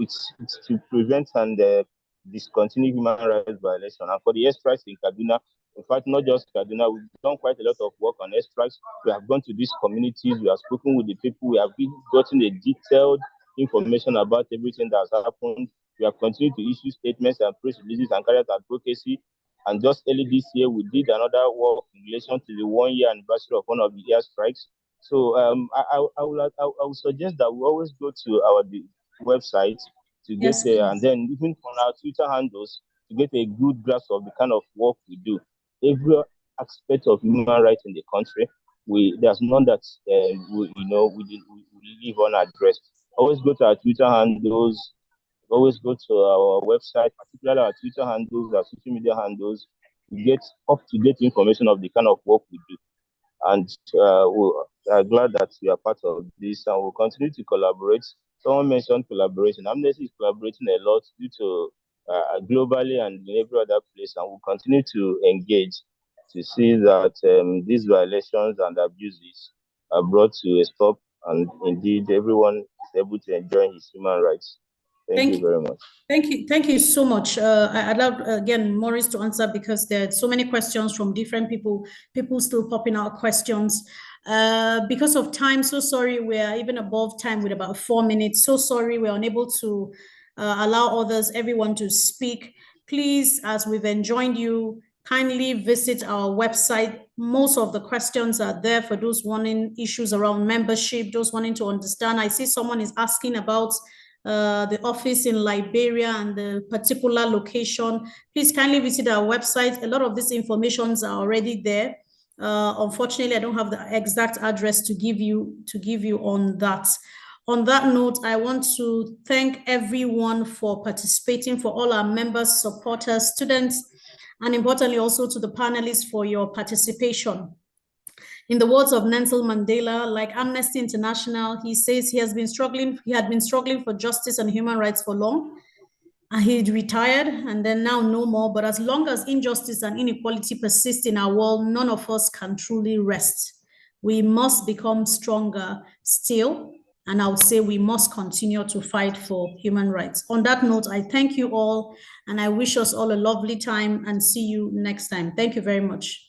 it's to prevent and discontinue human rights violation. And for the airstrikes in Kaduna, in fact, not just Kaduna, we've done quite a lot of work on airstrikes. We have gone to these communities, we have spoken with the people, we have gotten a detailed information about everything that has happened. We have continued to issue statements and press releases and carry out advocacy. And just early this year, we did another work in relation to the 1-year anniversary of one of the airstrikes. So I would suggest that we always go to our website to get there, and then even on our Twitter handles to get a good grasp of the kind of work we do. Every aspect of human rights in the country, there's none that we leave unaddressed. Always go to our Twitter handles. Always go to our website, particularly our Twitter handles, our social media handles, to get up-to-date information of the kind of work we do. And we are glad that we are part of this, and we'll continue to collaborate. Someone mentioned collaboration. Amnesty is collaborating a lot due to globally and in every other place, and we'll continue to engage to see that these violations and abuses are brought to a stop, and indeed everyone is able to enjoy his human rights. Thank you very much. Thank you so much. I'd love again Maurice to answer, because there are so many questions from different people. People still popping out questions. Because of time, so sorry, we are even above time with about 4 minutes. So sorry, we're unable to allow everyone to speak. Please, as we've enjoined you, kindly visit our website. Most of the questions are there for those wanting issues around membership, those wanting to understand. I see someone is asking about the office in Liberia and the particular location. Please kindly visit our website. A lot of these informations are already there. Unfortunately, I don't have the exact address to give you on that. On that note, I want to thank everyone for participating, for all our members, supporters, students, and importantly also to the panelists for your participation. In the words of Nelson Mandela, like Amnesty International, he says he had been struggling for justice and human rights for long. He retired, and then now no more. But as long as injustice and inequality persist in our world, none of us can truly rest. We must become stronger still, and I would say we must continue to fight for human rights. On that note, I thank you all, and I wish us all a lovely time, and see you next time. Thank you very much.